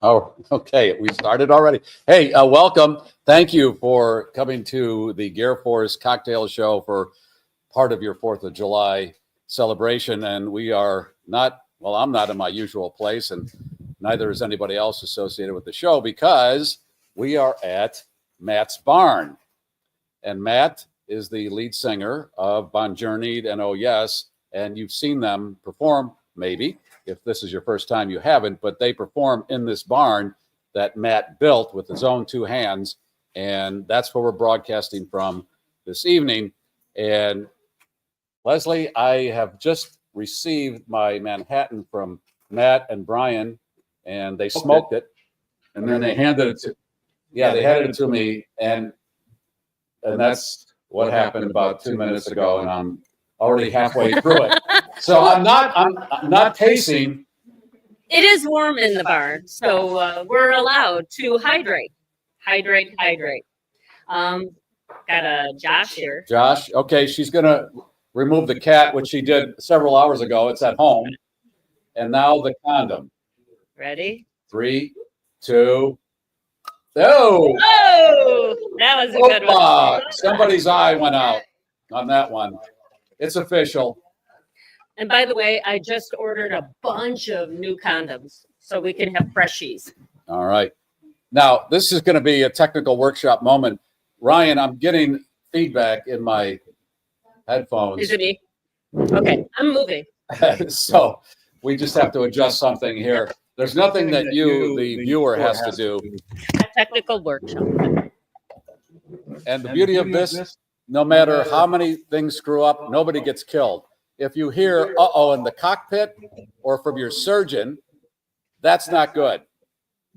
Oh, okay. We started already. Hey, welcome. Thank you for coming to the GarrForce cocktail show for part of your 4th of July celebration. And we are not, well, I'm not in my usual place, and neither is anybody else associated with the show, because we are at Matt's barn. And Matt is the lead singer of Bon Journeyed and Oh Yes, and you've seen them perform, maybe. If this is your first time, you haven't, but they perform in this barn that Matt built with his own 2 hands. And that's where we're broadcasting from this evening. And Leslie, I have just received my Manhattan from Matt and Brian, and they smoked it. And then they handed it to, they handed it to me. And that's what happened about 2 minutes ago. And I'm already halfway through it. So I'm not tasting. It is warm in the barn, so we're allowed to hydrate. Got a Josh here. Josh, okay, she's gonna remove the cat, which she did several hours ago. It's at home. And now the condom. Ready? 3, 2. Oh! Oh, that was a good one. Somebody's eye went out on that one. It's official. And by the way, I just ordered a bunch of new condoms so we can have freshies. All right. Now, this is going to be a technical workshop moment. Ryan, I'm getting feedback in my headphones. Is it me? Okay, I'm moving. So we just have to adjust something here. There's nothing that you, the viewer, has to do. A technical workshop. And the beauty of this, no matter how many things screw up, nobody gets killed. If you hear uh-oh in the cockpit or from your surgeon, that's not good.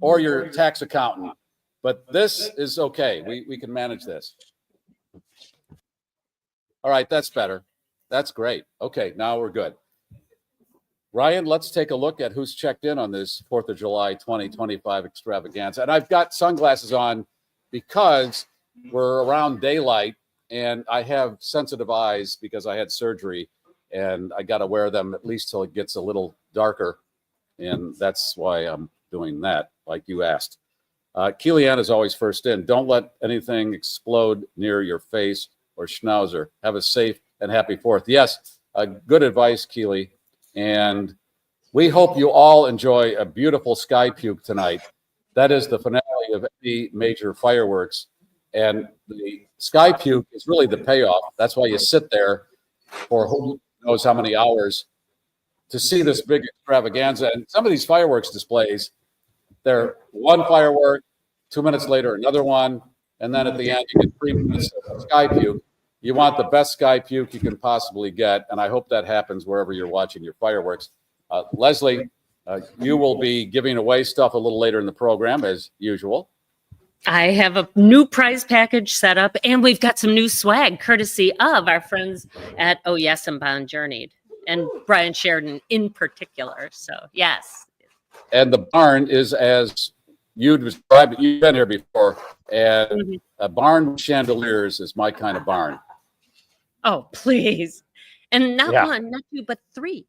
Or your tax accountant. But this is okay. We can manage this. All right, that's better. That's great. Okay, now we're good. Ryan, let's take a look at who's checked in on this 4th of July 2025 extravaganza. And I've got sunglasses on because we're around daylight, and I have sensitive eyes because I had surgery, and I got to wear them at least till it gets a little darker. And that's why I'm doing that, like you asked. Keelianne is always first in. Don't let anything explode near your face or schnauzer. Have a safe and happy 4th. Yes, good advice, Keely. And we hope you all enjoy a beautiful sky puke tonight. That is the finale of any major fireworks. And the sky puke is really the payoff. That's why you sit there for who knows how many hours to see this big extravaganza. And some of these fireworks displays, they're one firework, 2 minutes later, another one. And then at the end, you get 3 minutes of sky puke. You want the best sky puke you can possibly get. And I hope that happens wherever you're watching your fireworks. Leslie, you will be giving away stuff a little later in the program, as usual. I have a new prize package set up, and we've got some new swag courtesy of our friends at Oh Yes and Bon Journeyed, and Brian Sheridan in particular. So, yes. And the barn is, as you described it, you've been here before, and a barn with chandeliers is my kind of barn. Oh, please. And not one, not two, but 3.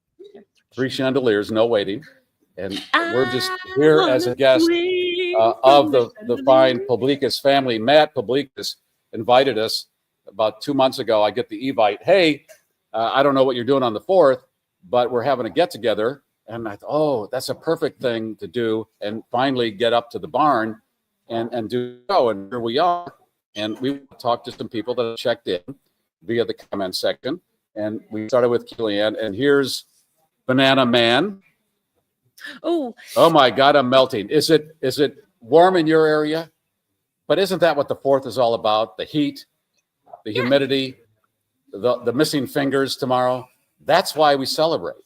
3 chandeliers, no waiting. And we're just here as a guest of the fine Publicus family. Matt Publicus invited us about 2 months ago. I get the evite. Hey, I don't know what you're doing on the 4th, but we're having a get together. And I thought, oh, that's a perfect thing to do. And finally get up to the barn and do so. And here we are. And we talked to some people that have checked in via the comment section. And we started with Keelianne. And here's Banana Man. Oh my God, I'm melting. Is it warm in your area? But isn't that what the 4th is all about? The heat, the humidity, the missing fingers tomorrow. That's why we celebrate.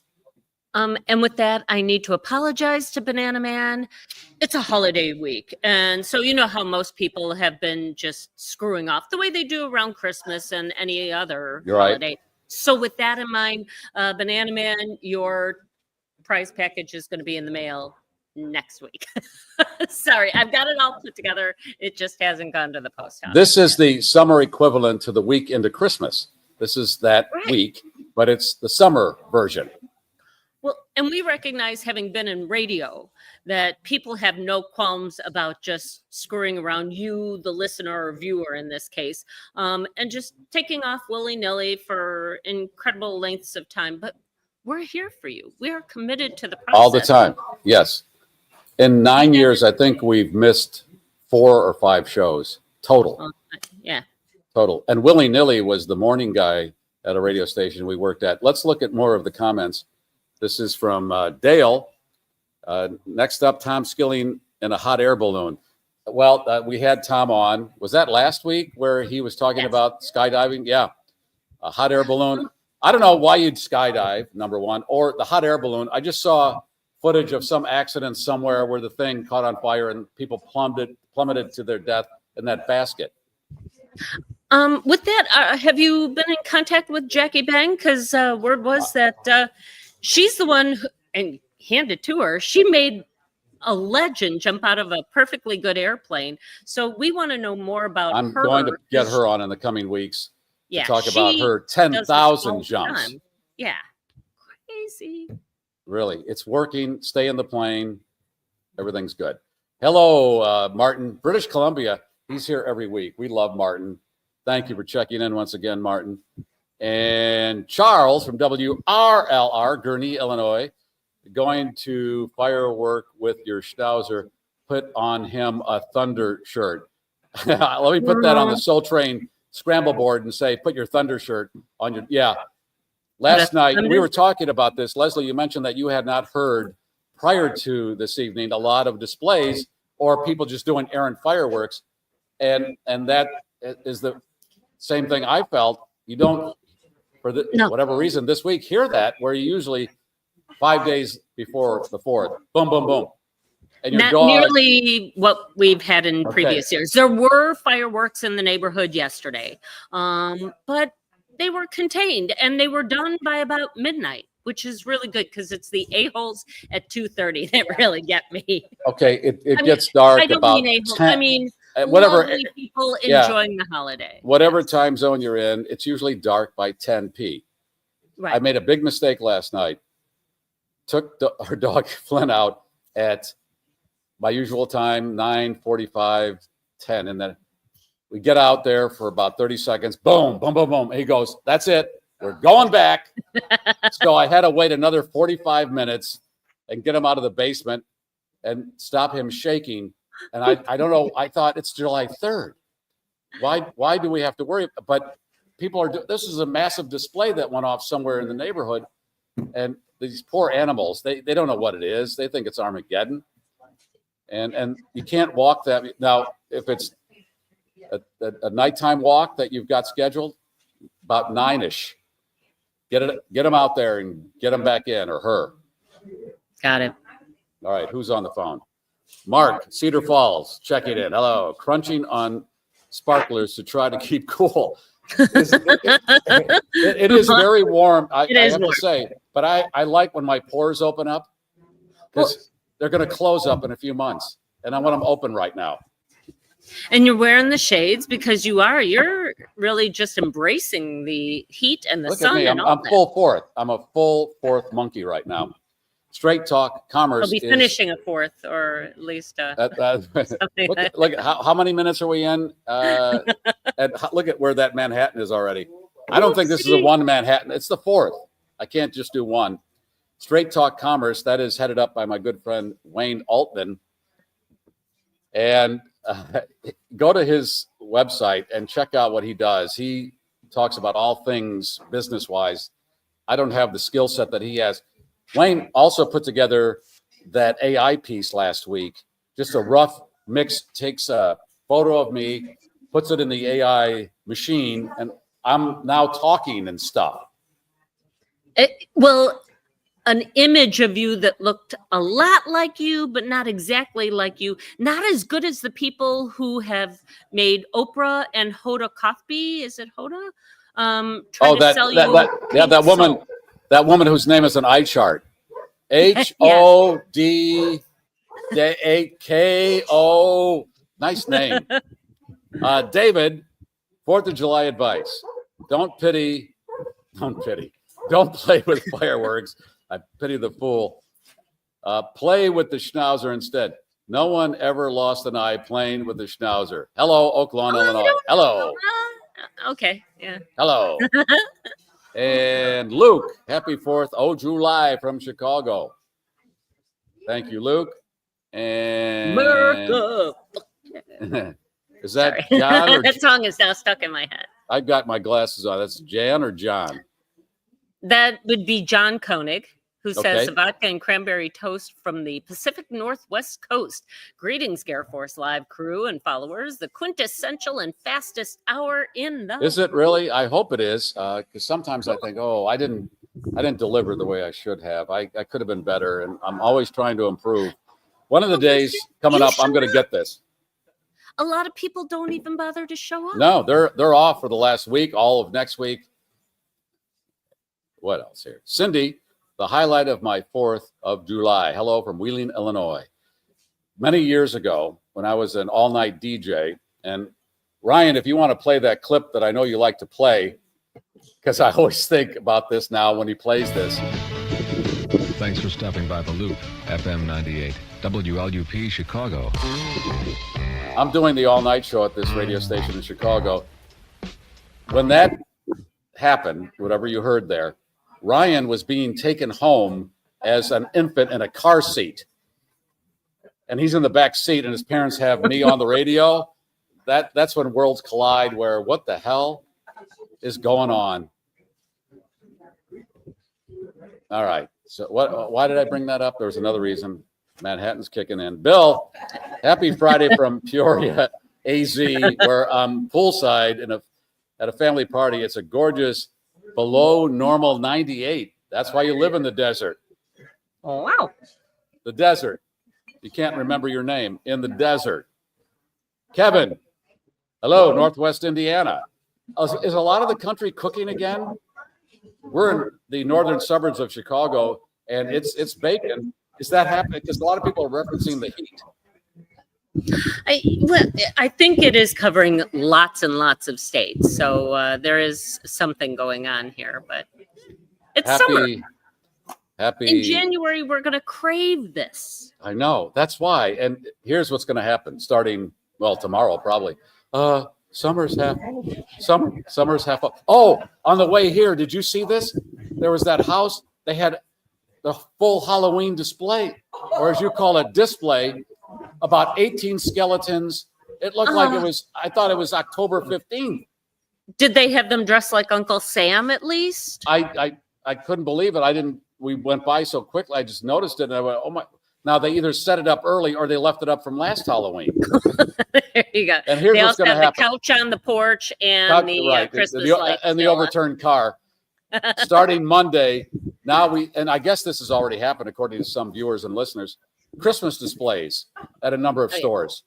And with that, I need to apologize to Banana Man. It's a holiday week. And so you know how most people have been just screwing off the way they do around Christmas and any other holiday. Right. So with that in mind, Banana Man, your prize package is going to be in the mail next week. Sorry, I've got it all put together. It just hasn't gone to the post office. This is the summer equivalent to the week into Christmas. This is that week, but it's the summer version. Well, and we recognize, having been in radio, that people have no qualms about just screwing around, you, the listener or viewer in this case, and just taking off willy-nilly for incredible lengths of time. But we're here for you. We are committed to the process. All the time. Yes. In 9 years, I think we've missed 4 or 5 shows total. Yeah. Total. And willy-nilly was the morning guy at a radio station we worked at. Let's look at more of the comments. This is from Dale. Next up, Tom Skilling in a hot air balloon. Well, we had Tom on. Was that last week where he was talking about skydiving? Yeah. A hot air balloon. I don't know why you'd skydive, number one, or the hot air balloon. I just saw footage of some accident somewhere where the thing caught on fire and people plummeted to their death in that basket. With that, have you been in contact with Jackie Bang? Because word was that she's the one who, and handed to her, she made a legend jump out of a perfectly good airplane. So we want to know more about her. I'm going to get her on in the coming weeks to Yeah, talk about her does this all 10,000 the jumps. time. Yeah. Crazy. Really, it's working. Stay in the plane. Everything's good. Hello, Martin, British Columbia. He's here every week. We love Martin. Thank you for checking in once again, Martin. And Charles from WRLR, Gurnee, Illinois, going to firework with your Schnauzer. Put on him a Thunder shirt. Let me put that on the Soul Train scramble board and say, put your Thunder shirt on your, yeah. Last night, we were talking about this. Leslie, you mentioned that you had not heard prior to this evening a lot of displays or people just doing errant fireworks. And that is the same thing I felt. You don't, for whatever reason, this week hear that, where you usually 5 days before the 4th, boom, boom, boom. And your Not nearly what we've had in previous years. There were fireworks in the neighborhood yesterday, but they were contained and they were done by about midnight, which is really good because it's the a-holes at 2:30 that really get me. Okay, it gets dark. I don't about mean a-holes. 10, I mean whatever people enjoying the holiday. Whatever time zone you're in, it's usually dark by 10 p. Right. I made a big mistake last night. Took our dog Flynn out at my usual time, 9:45, 10, and then we get out there for about 30 seconds. Boom, boom, boom, boom. He goes, that's it. We're going back. So I had to wait another 45 minutes and get him out of the basement and stop him shaking. And I don't know. I thought it's July 3rd. Why do we have to worry? But people are. This is a massive display that went off somewhere in the neighborhood, and these poor animals. They don't know what it is. They think it's Armageddon, and you can't walk that. Now, if it's a nighttime walk that you've got scheduled, about 9-ish, get them out there and get them back in, or her. Got it. All right, who's on the phone? Mark, Cedar Falls, checking in. Hello, crunching on sparklers to try to keep cool. It is very warm. I have to say, but I like when my pores open up because they're going to close up in a few months, and I want them open right now. And you're wearing the shades because you're really just embracing the heat and the Look sun. at me. I'm full fourth. I'm a full fourth monkey right now. Straight Talk Commerce. I'll be finishing a fourth, or at least look at how many minutes are we in? And look at where that Manhattan is already. I don't think this is a one Manhattan. It's the fourth. I can't just do one. Straight Talk Commerce, that is headed up by my good friend Wayne Altman. And go to his website and check out what he does. He talks about all things business-wise. I don't have the skill set that he has. Wayne also put together that AI piece last week, just a rough mix, takes a photo of me, puts it in the AI machine, and I'm now talking and stuff. An image of you that looked a lot like you, but not exactly like you. Not as good as the people who have made Oprah and Hoda Kotb. Is it Hoda? That woman. That woman whose name is an eye chart. HODAKO. Nice name. David, 4th of July advice. Don't play with fireworks. I pity the fool. Play with the schnauzer instead. No one ever lost an eye playing with the schnauzer. Hello, Oak Lawn, Illinois. Hello. Okay. Yeah. Hello. And Luke, happy 4th of July from Chicago. Thank you, Luke. And America. is that Sorry. John or That song is now stuck in my head. I've got my glasses on. That's Jan or John? That would be John Koenig, who says Okay. vodka and cranberry toast from the Pacific Northwest coast. Greetings, GarrForce Live crew and followers. The quintessential and fastest hour in the. Is it really? I hope it is. Because sometimes I think, oh, I didn't deliver the way I should have. I could have been better, and I'm always trying to improve. One of the days coming up, I'm going to get this. A lot of people don't even bother to show up. No, they're off for the last week, all of next week. What else here? Cindy, the highlight of my 4th of July. Hello from Wheeling, Illinois. Many years ago, when I was an all-night DJ, and Ryan, if you want to play that clip that I know you like to play, because I always think about this now when he plays this. Thanks for stopping by the Loop, FM 98, WLUP Chicago. I'm doing the all-night show at this radio station in Chicago. When that happened, whatever you heard there, Ryan was being taken home as an infant in a car seat. And he's in the back seat, and his parents have me on the radio. That's when worlds collide, where what the hell is going on? All right. So why did I bring that up? There was another reason. Manhattan's kicking in. Bill, happy Friday from Peoria, AZ, where I'm poolside at a family party. It's a gorgeous below normal 98. That's why you live in the desert. Oh, wow. The desert. You can't remember your name. In the desert. Kevin, hello, Northwest Indiana. Is a lot of the country cooking again? We're in the northern suburbs of Chicago, and it's bacon. Is that happening? Because a lot of people are referencing the heat. I think it is covering lots and lots of states. So there is something going on here, but it's summer. In January, we're going to crave this. I know. That's why. And here's what's going to happen starting, well, tomorrow probably. Summer's half up. Oh, on the way here, did you see this? There was that house. They had the full Halloween display, or as you call it, display, about 18 skeletons. It looked like it was, I thought it was October 15th. Did they have them dressed like Uncle Sam at least? I couldn't believe it. We went by so quickly. I just noticed it. And I went, oh my. Now they either set it up early or they left it up from last Halloween. There you go. And here's they what's also going to have happen. the couch on the porch and the Christmas lights. And the overturned car. Starting Monday, and I guess this has already happened according to some viewers and listeners, Christmas displays at a number of stores.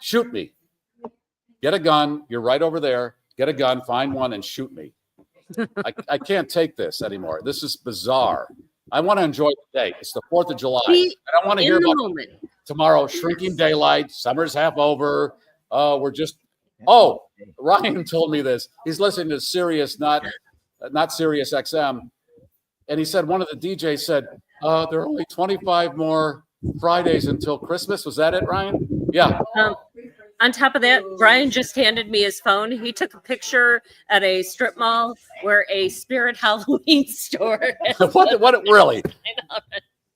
Shoot me. Get a gun. You're right over there. Get a gun, find one, and shoot me. I can't take this anymore. This is bizarre. I want to enjoy the day. It's the 4th of July. I don't want to hear about tomorrow, shrinking daylight, summer's half over. Ryan told me this. He's listening to Sirius, not Sirius XM. And he said, one of the DJs said, there are only 25 more Fridays until Christmas. Was that it, Ryan? Yeah. On top of that, Brian just handed me his phone. He took a picture at a strip mall where a Spirit Halloween store. What really? I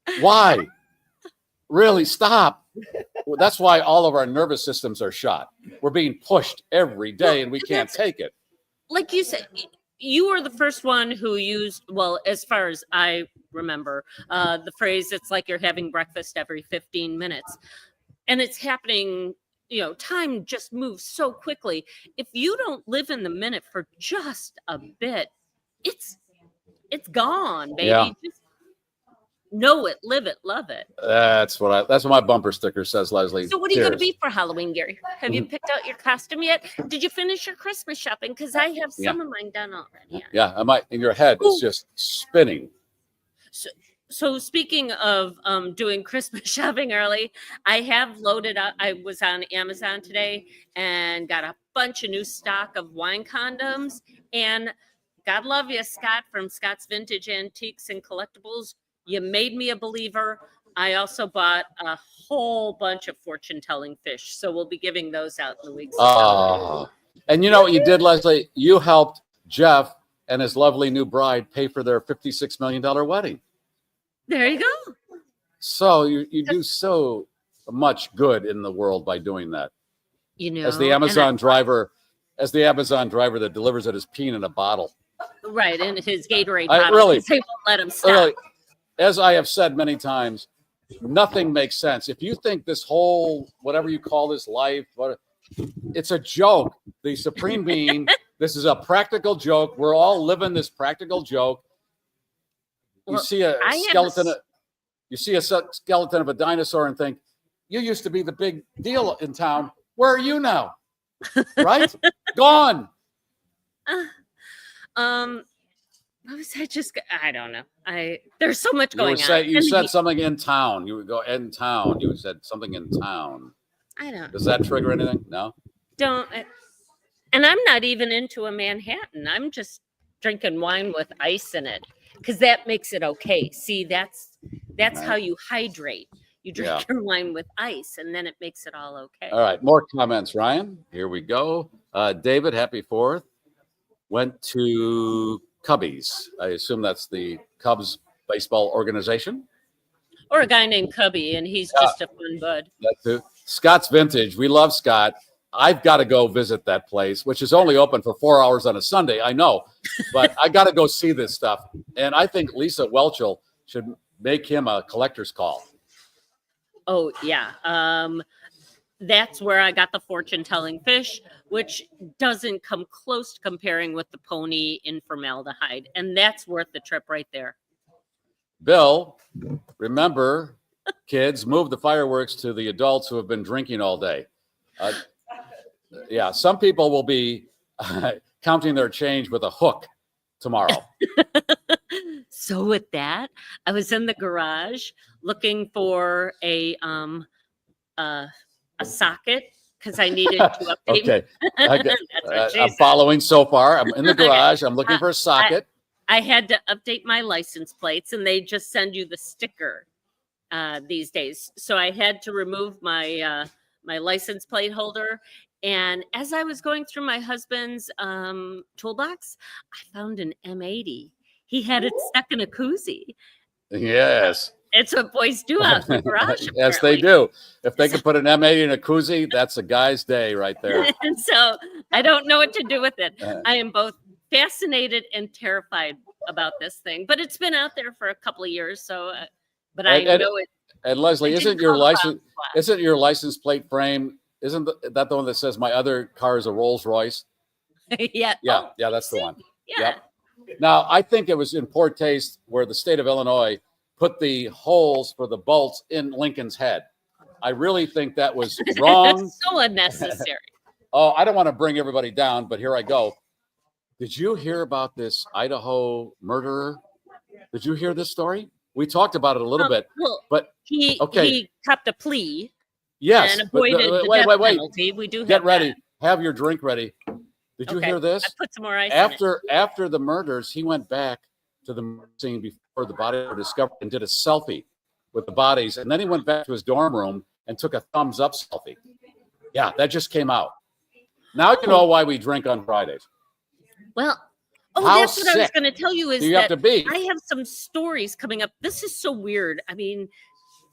know. Why? Really? Stop. Well, that's why all of our nervous systems are shot. We're being pushed every day and we can't take it. Like you said, you were the first one who used, well, as far as I remember, the phrase, it's like you're having breakfast every 15 minutes. And it's happening, time just moves so quickly. If you don't live in the minute for just a bit, it's gone, baby. Yeah. Just know it, live it, love it. That's what my bumper sticker says, Leslie. So what are you going to be for Halloween, Gary? Have you picked out your costume yet? Did you finish your Christmas shopping? Because I have some of mine done already. Yeah, I might. In your head, it's just spinning. So speaking of doing Christmas shopping early, I have loaded up. I was on Amazon today and got a bunch of new stock of wine condoms. And God love you, Scott, from Scott's Vintage Antiques and Collectibles. You made me a believer. I also bought a whole bunch of fortune-telling fish, so we'll be giving those out in the weeks to come. Oh, and you know what you did, Leslie? You helped Jeff and his lovely new bride pay for their $56 million wedding. There you go. So you do so much good in the world by doing that. You know, As the Amazon driver that delivers it as peeing in a bottle. right, and his Gatorade I bottle, really- 'cause they won't let him stop. Really, as I have said many times, nothing makes sense. If you think this whole, whatever you call this life, it's a joke. The Supreme Being, this is a practical joke. We're all living this practical joke. You Well, see a I am skeleton. You see a skeleton of a dinosaur and think, you used to be the big deal in town. Where are you now? Right? Gone. What was I just? I don't know. There's so much going on. You And said something in town. You would go in town. You said something in town. I don't. Does that trigger anything? No. And I'm not even into a Manhattan. I'm just drinking wine with ice in it because that makes it okay. See, that's how you hydrate. You drink your wine with ice, and then it makes it all okay. All right, more comments, Ryan. Here we go. David, happy 4th. Went to Cubbies. I assume that's the Cubs baseball organization. Or a guy named Cubby, and he's just a fun bud. That's it. Scott's Vintage. We love Scott. I've got to go visit that place, which is only open for 4 hours on a Sunday. I know, but I got to go see this stuff. And I think Lisa Welchel should make him a collector's call. Oh, yeah. That's where I got the fortune-telling fish, which doesn't come close to comparing with the pony in formaldehyde. And that's worth the trip right there. Bill, remember, kids, move the fireworks to the adults who have been drinking all day. Yeah, some people will be counting their change with a hook tomorrow. So with that, I was in the garage looking for a socket because I needed to update. Okay, That's what she I'm said. following so far. I'm in the garage. I'm looking for a socket. I had to update my license plates, and they just send you the sticker these days. So I had to remove my my license plate holder. And as I was going through my husband's toolbox, I found an M80. He had it stuck in a koozie. Yes. It's what boys do out in the garage. Yes, they apparently. do. If they could put an M80 in a koozie, that's a guy's day right there. And so I don't know what to do with it. I am both fascinated and terrified about this thing, but it's been out there for a couple of years. So, but I know it. And Leslie, it isn't didn't your come about license? flat. Isn't your license plate frame? Isn't that the one that says my other car is a Rolls Royce? Yeah. Yeah, Oh, yeah, that's the one. yeah. Yep. Now, I think it was in poor taste where the state of Illinois put the holes for the bolts in Lincoln's head. I really think that was wrong. So unnecessary. Oh, I don't want to bring everybody down, but here I go. Did you hear about this Idaho murderer? Did you hear this story? We talked about it a little bit, Well, but he kept a plea yes. and but avoided the wait, death wait, wait. penalty. We do Get have ready. that. Have your drink ready. Did you Okay. hear this? I put some more ice in it. After the murders, he went back to the scene before the bodies were discovered and did a selfie with the bodies, and then he went back to his dorm room and took a thumbs up selfie. Yeah, that just came out. Now you know why we drink on Fridays. Well, How that's what I was sick going to tell you is Do you have that to be? I have some stories coming up. This is so weird. I mean,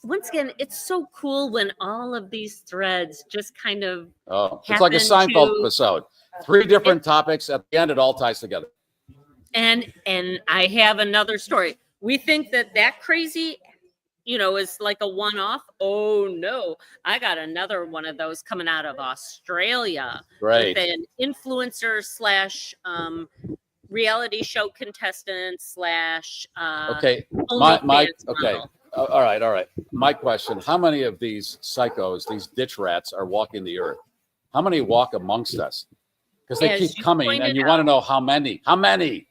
once again, it's so cool when all of these threads just kind of Oh, it's like a happen Seinfeld to- episode. 3 different topics. At the end, it all ties together. and I have another story. We think that crazy, is like a one-off. Oh no, I got another one of those coming out of Australia. Great. With an influencer / reality show contestant / Okay. OnlyFans Okay. model. All right. My question: how many of these psychos, these ditch rats, are walking the earth? How many walk amongst us? Because they As keep you coming, pointed and you want to out. know how many. How many?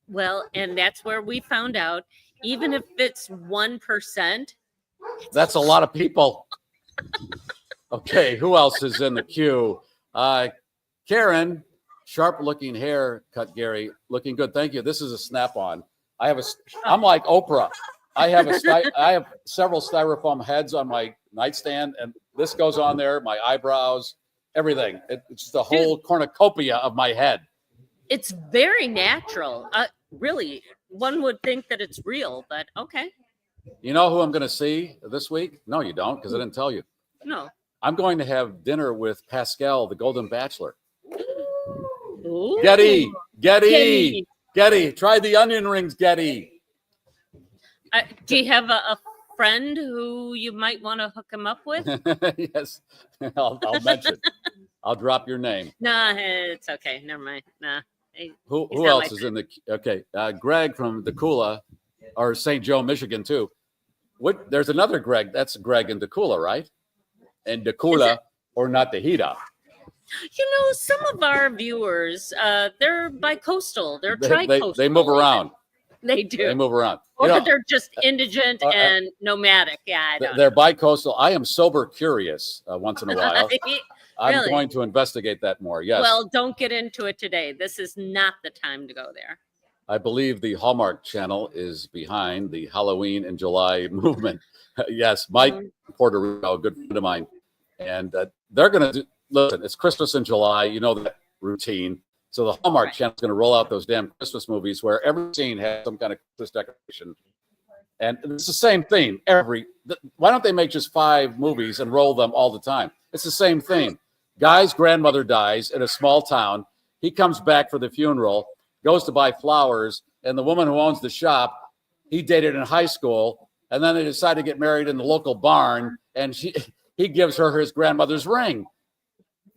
Well, and that's where we found out, even if it's 1%, That's a lot of people. Okay, who else is in the queue? Karen, Sharp looking haircut, Gary. Looking good. Thank you. This is a snap-on. I'm like Oprah. I have several styrofoam heads on my nightstand, and this goes on there, my eyebrows, everything. It's just a whole cornucopia of my head. It's very natural. Really, one would think that it's real, but okay. You know who I'm going to see this week? No, you don't, because I didn't tell you. No. I'm going to have dinner with Pascal, the Golden Bachelor. Ooh. Getty. Try the onion rings, Getty. Do you have a friend who you might want to hook him up with? Yes, I'll mention. I'll drop your name. Nah, it's okay. Never mind. Nah. Who else is in the? Okay, Greg from Decula, or St. Joe, Michigan, too. There's another Greg. That's Greg in Decula, right? And Decula, or not Hida. Some of our viewers, they're bi-coastal. They're tri-coastal. They move around. They do. They move around. Or they're just indigent and nomadic. Yeah, I don't They're know. bi-coastal. I am sober curious once in a while. I'm Really? going to investigate that more. Yes. Well, don't get into it today. This is not the time to go there. I believe the Hallmark Channel is behind the Halloween in July movement. Yes, Mike Puerto Rico, a good friend of mine. And they're going to listen, it's Christmas in July. You know that routine. So the Hallmark Channel is going to roll out those damn Christmas movies where every scene has some kind of Christmas decoration. And it's the same theme. Why don't they make just 5 movies and roll them all the time? It's the same theme. Guy's grandmother dies in a small town. He comes back for the funeral, goes to buy flowers, and the woman who owns the shop, he dated in high school, and then they decide to get married in the local barn, and he gives her his grandmother's ring.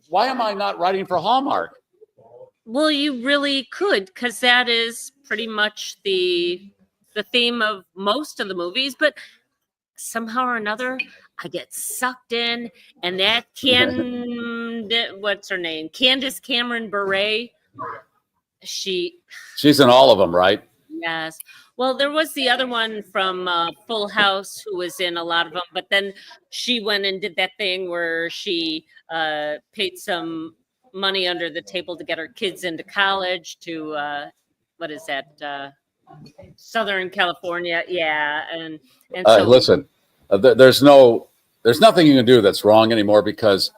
Why am I not writing for Hallmark? Well, you really could, because that is pretty much the theme of most of the movies, but somehow or another, I get sucked in, and that what's her name? Candace Cameron Bure. She's in all of them, right? Yes. Well, there was the other one from Full House who was in a lot of them, but then she went and did that thing where she paid some money under the table to get her kids into college to what is that? Southern California. Yeah. And so listen, there's nothing you can do that's wrong anymore, because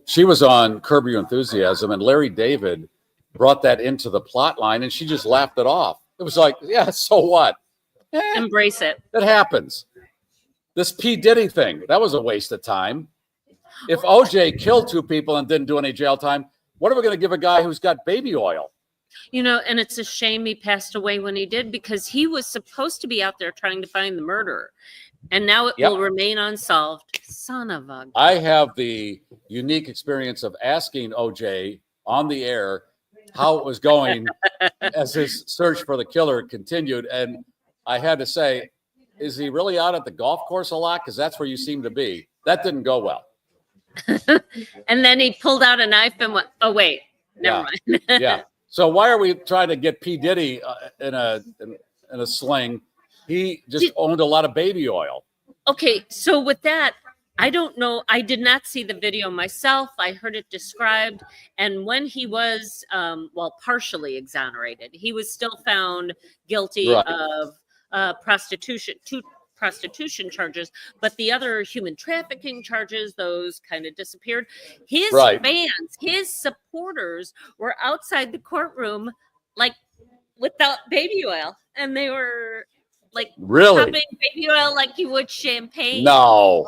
she was on Curb Your Enthusiasm and Larry David brought that into the plot line and she just laughed it off. It was like, yeah, so what? embrace it. It happens. This P. Diddy thing, that was a waste of time. If OJ killed 2 people and didn't do any jail time, what are we going to give a guy who's got baby oil? And it's a shame he passed away when he did, because he was supposed to be out there trying to find the murderer. And now it will remain unsolved. Son of a... I have the unique experience of asking OJ on the air how it was going as his search for the killer continued. And I had to say, is he really out at the golf course a lot? Because that's where you seem to be. That didn't go well. And then he pulled out a knife and went, oh, wait, never mind. Yeah. So why are we trying to get P. Diddy in a sling? He just owned a lot of baby oil. Okay, so with that, I don't know. I did not see the video myself. I heard it described. And when he was, partially exonerated, he was still found guilty of prostitution, 2 prostitution charges. But the other human trafficking charges, those kind of disappeared. His fans, his supporters were outside the courtroom, like without baby oil. And they were... like popping baby oil like you would champagne. No.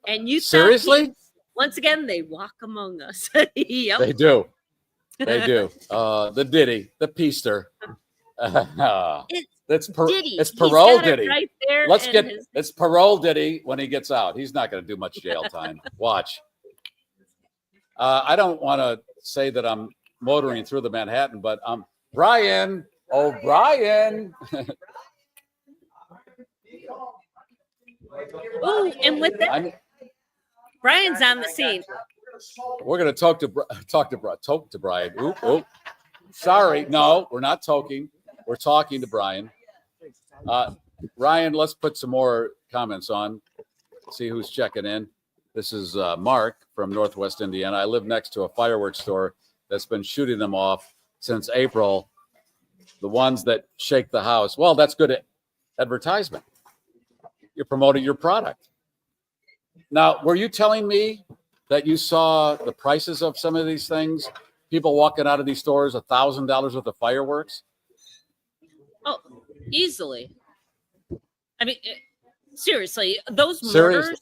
And you seriously? Once again, they walk among us. Yep. They do. They do. The Diddy, the Peaster. It's Diddy. It's parole Diddy. Right there. It's parole Diddy when he gets out. He's not going to do much jail time. Watch. I don't want to say that I'm motoring through the Manhattan, but Brian. Oh, Brian. Oh, and with that, Brian's on the scene. We're going to talk to Brian. Oop. Sorry. No, we're not talking. We're talking to Brian. Ryan, let's put some more comments on. See who's checking in. This is Mark from Northwest Indiana. I live next to a fireworks store that's been shooting them off since April. The ones that shake the house. Well, that's good advertisement. You're promoting your product. Now, were you telling me that you saw the prices of some of these things? People walking out of these stores, $1,000 worth of fireworks? Oh, easily. I mean, seriously, those murders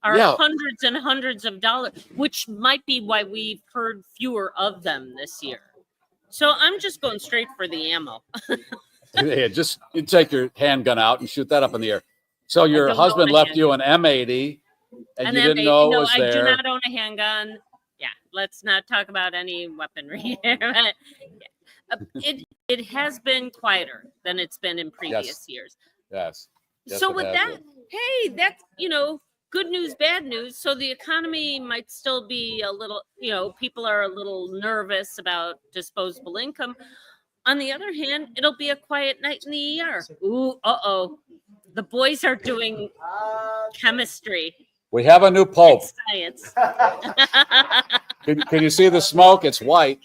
are hundreds and hundreds of dollars, which might be why we've heard fewer of them this year. So I'm just going straight for the ammo. Yeah, just you take your handgun out and shoot that up in the air. So your husband left you an M80, and you didn't know it was there. I do not own a handgun. Yeah, let's not talk about any weaponry here. It has been quieter than it's been in previous years. Yes. So with that, hey, that's, good news, bad news. So the economy might still be a little, people are a little nervous about disposable income. On the other hand, it'll be a quiet night in the ER. Ooh, the boys are doing chemistry. We have a new pope. It's science. Can you see the smoke? It's white.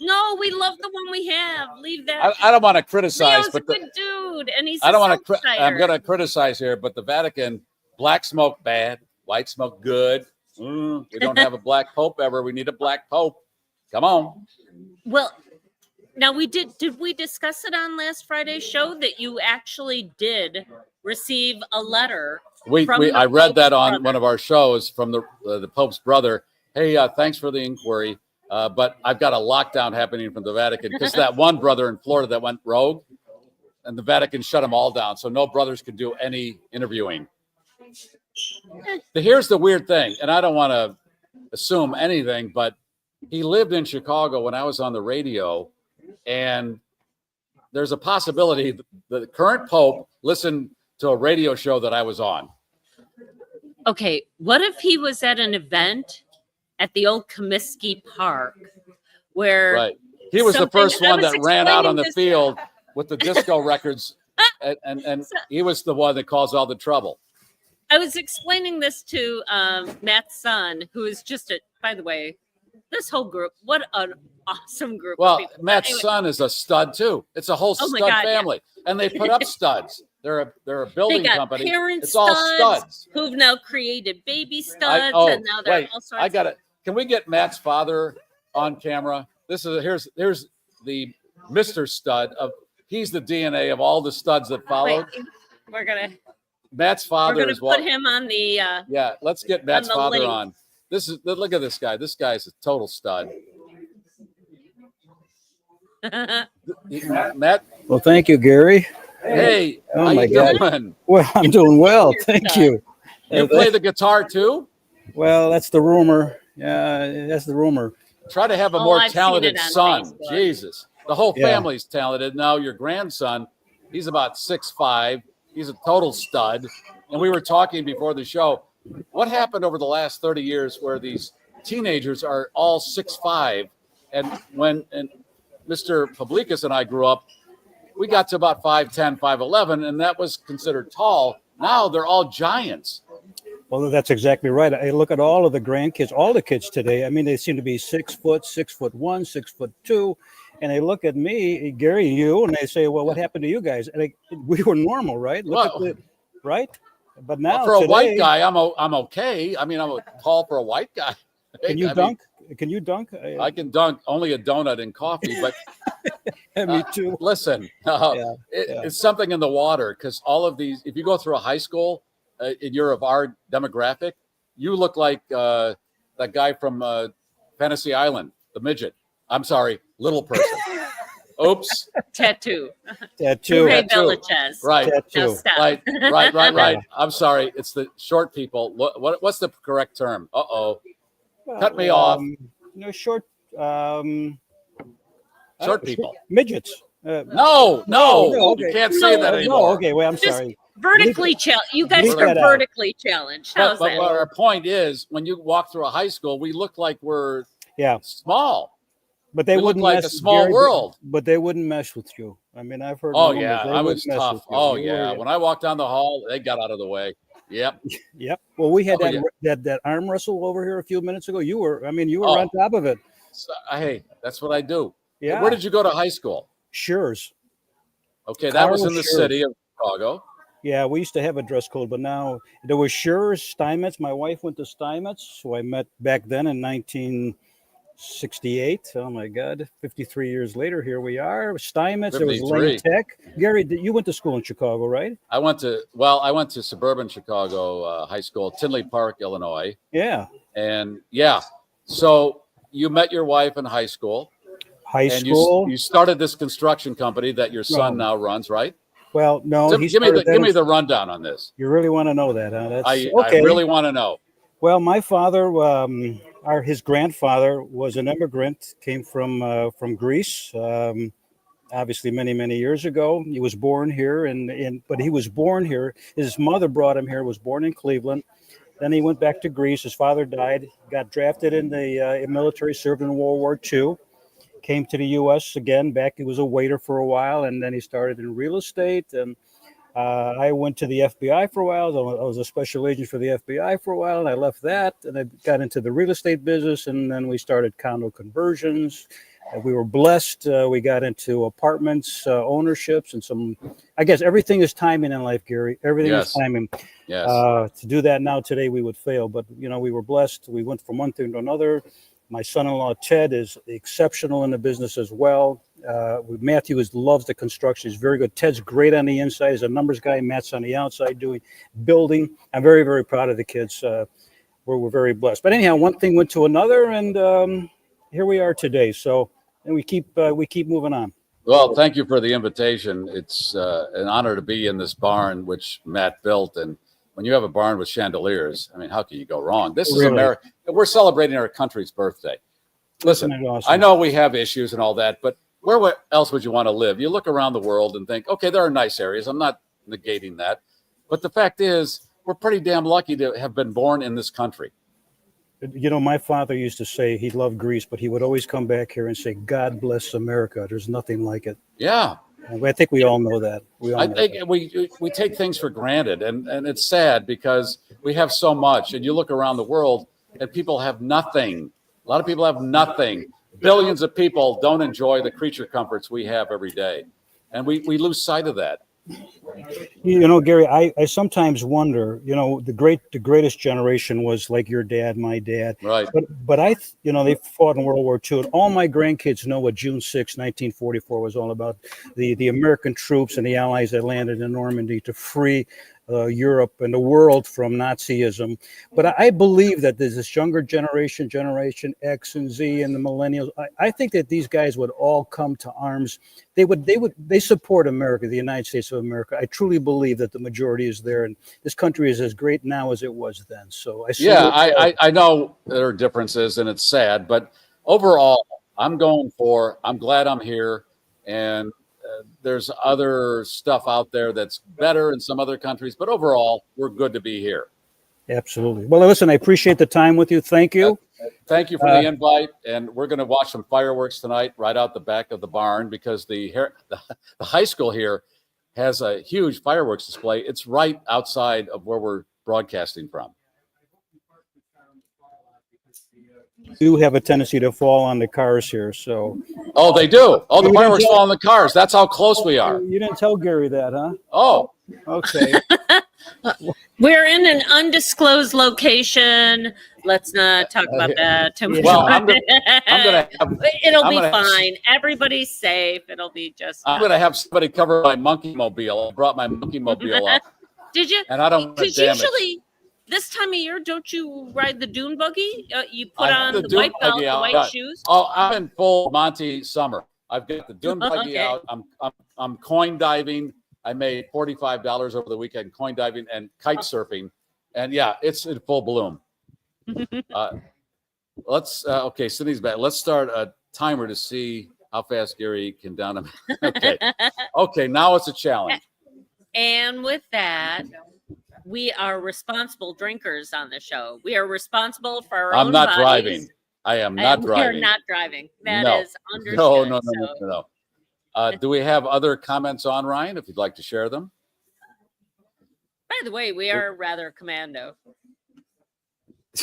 No, we love the one we have. Leave that. I don't want to criticize, Leo's a good dude, and he's. I don't want to. I'm going to criticize here, but the Vatican, black smoke bad, white smoke good. We don't have a black pope ever. We need a black pope. Come on. Well, now did we discuss it on last Friday's show that you actually did receive a letter? I read that on one of our shows from the Pope's brother. Hey, thanks for the inquiry. But I've got a lockdown happening from the Vatican because that one brother in Florida that went rogue, and the Vatican shut them all down. So no brothers could do any interviewing. Here's the weird thing, and I don't want to assume anything, but he lived in Chicago when I was on the radio, and there's a possibility the current Pope listened to a radio show that I was on. Okay, what if he was at an event at the old Comiskey Park, where he was the first one that ran out on the field with the disco records, and he was the one that caused all the trouble. I was explaining this to Matt's son, who is just by the way, this whole group, what an awesome group. Well, Matt's son is a stud too. It's a whole stud family, and they put up studs. They're a building company. It's all studs who've now created baby studs, and now they're all sorts. Can we get Matt's father on camera? Here's the Mr. Stud he's the DNA of all the studs that followed. Matt's father is put him on the let's get Matt's father on. Look at this guy. This guy's a total stud. Matt. Well, thank you, Garry. Hey, oh my God. Doing? Well, I'm doing well. Thank you. You play the guitar too? Well, that's the rumor. Yeah, that's the rumor. Try to have a more talented son. Facebook. Jesus. The whole family's talented. Now your grandson, he's about 6'5". He's a total stud. And we were talking before the show, what happened over the last 30 years where these teenagers are all 6'5", and when Mr. Publicus and I grew up, we got to about 5'10", 5'11", and that was considered tall. Now they're all giants. Well, that's exactly right. I look at all of the grandkids, all the kids today. I mean, they seem to be 6 foot, 6'1", 6'2", and they look at me, Garry, you, and they say, "Well, what happened to you guys?" And we were normal, right? Right? But now for a white guy, I'm okay. I mean, I'm tall for a white guy. Can you dunk? Can you dunk? I can dunk only a donut and coffee, but me too. Listen, it's something in the water because all of these. If you go through a high school and you're of our demographic, you look like that guy from Fantasy Island, the midget. I'm sorry, little person. Oops. Tattoo. Right. Tattoo. Right. I'm sorry. It's the short people. What's the correct term? Cut me off. Short. Short people. Midgets. No. Okay. You can't say that anymore. No. Okay. Wait. I'm sorry. Vertically challenged. You guys are vertically challenged. How's that? But our point is, when you walk through a high school, we look like we're small. But they wouldn't look like a small world. But they wouldn't mess with you. I mean, I've heard. I was tough. When I walked down the hall, they got out of the way. Yep. Yep. Well, we had Oh, that arm wrestle over here a few minutes ago. You were Oh. on top of it. So, hey, that's what I do. Hey, Yeah. where did you go to high school? Schurz. Okay, that was Carl in the Schurz. city of Chicago. Yeah, we used to have a dress code, but now there was Schurz, Steinmetz. My wife went to Steinmetz, so I met back then in 1968. Oh my God, 53 years later, here we are. Steinmetz. There was 53. Lane Tech. Gary, you went to school in Chicago, right? I went to suburban Chicago high school, Tinley Park, Illinois. Yeah. And yeah, so you met your wife in high school. High school. You started this construction company that your son now runs, right? Well, no. Give me the rundown on this. You really want to know that, huh? That's I okay. really want to know. Well, my father, his grandfather was an immigrant, came from Greece. Obviously, many years ago, he was born here, but he was born here. His mother brought him here. Was born in Cleveland. Then he went back to Greece. His father died. Got drafted in the military. Served in World War II. Came to the U.S. again. Back, he was a waiter for a while, and then he started in real estate. And I went to the FBI for a while. I was a special agent for the FBI for a while, and I left that, and I got into the real estate business, and then we started condo conversions. We were blessed. We got into apartments, ownerships, and some. I guess everything is timing in life, Gary. Everything is timing. Yes. To do that now today, we would fail. But we were blessed. We went from one thing to another. My son-in-law, Ted, is exceptional in the business as well. Matthew loves the construction. He's very good. Ted's great on the inside. He's a numbers guy. Matt's on the outside doing building. I'm very, very proud of the kids. We're very blessed. But anyhow, one thing went to another, and here we are today. So, and we keep moving on. Well, thank you for the invitation. It's an honor to be in this barn, which Matt built. And when you have a barn with chandeliers, I mean, how can you go wrong? This is America. We're celebrating our country's birthday. Listen, awesome? I know we have issues and all that, but where else would you want to live? You look around the world and think, okay, there are nice areas. I'm not negating that. But the fact is, we're pretty damn lucky to have been born in this country. My father used to say he loved Greece, but he would always come back here and say, God bless America. There's nothing like it. Yeah. And I think we all know that. I think we take things for granted, and it's sad because we have so much. And you look around the world, and people have nothing. A lot of people have nothing. Billions of people don't enjoy the creature comforts we have every day, and we lose sight of that. Gary, I sometimes wonder, the greatest generation was like your dad, my dad. Right. But they fought in World War II, and all my grandkids know what June 6, 1944 was all about. The American troops and the Allies that landed in Normandy to free Europe and the world from Nazism. But I believe that there's this younger generation X and Z and the millennials. I think that these guys would all come to arms. They support America, the United States of America. I truly believe that the majority is there, and this country is as great now as it was then. So I know there are differences, and it's sad, but overall, I'm glad I'm here, and there's other stuff out there that's better in some other countries, but overall, we're good to be here. Absolutely. Well, listen, I appreciate the time with you. Thank you. Thank you for the invite, and we're going to watch some fireworks tonight right out the back of the barn because the high school here has a huge fireworks display. It's right outside of where we're broadcasting from. Do have a tendency to fall on the cars here, so. Oh, they do. Oh, the fireworks fall on the cars. That's how close we are. You didn't tell Gary that, huh? Oh, okay. We're in an undisclosed location. Let's not talk about that too much. Well, it'll be fine. Everybody's safe. It'll be just. I'm going to have somebody cover my monkey mobile. I brought my monkey mobile up. Did you? And I don't want to damage. Usually, this time of year, don't you ride the dune buggy? You put on the white belt, the white shoes. Oh, I'm in full Monty summer. I've got the dune buggy out. I'm coin diving. I made $45 over the weekend coin diving and kite surfing, and yeah, it's in full bloom. Okay, Sydney's back. Let's start a timer to see how fast Gary can down him. Okay, now it's a challenge. And with that, we are responsible drinkers on the show. We are responsible for our own not bodies. driving. I am not driving. We're not driving. That is understood. No. Do we have other comments on, Ryan, if you'd like to share them? the way, we are rather commando.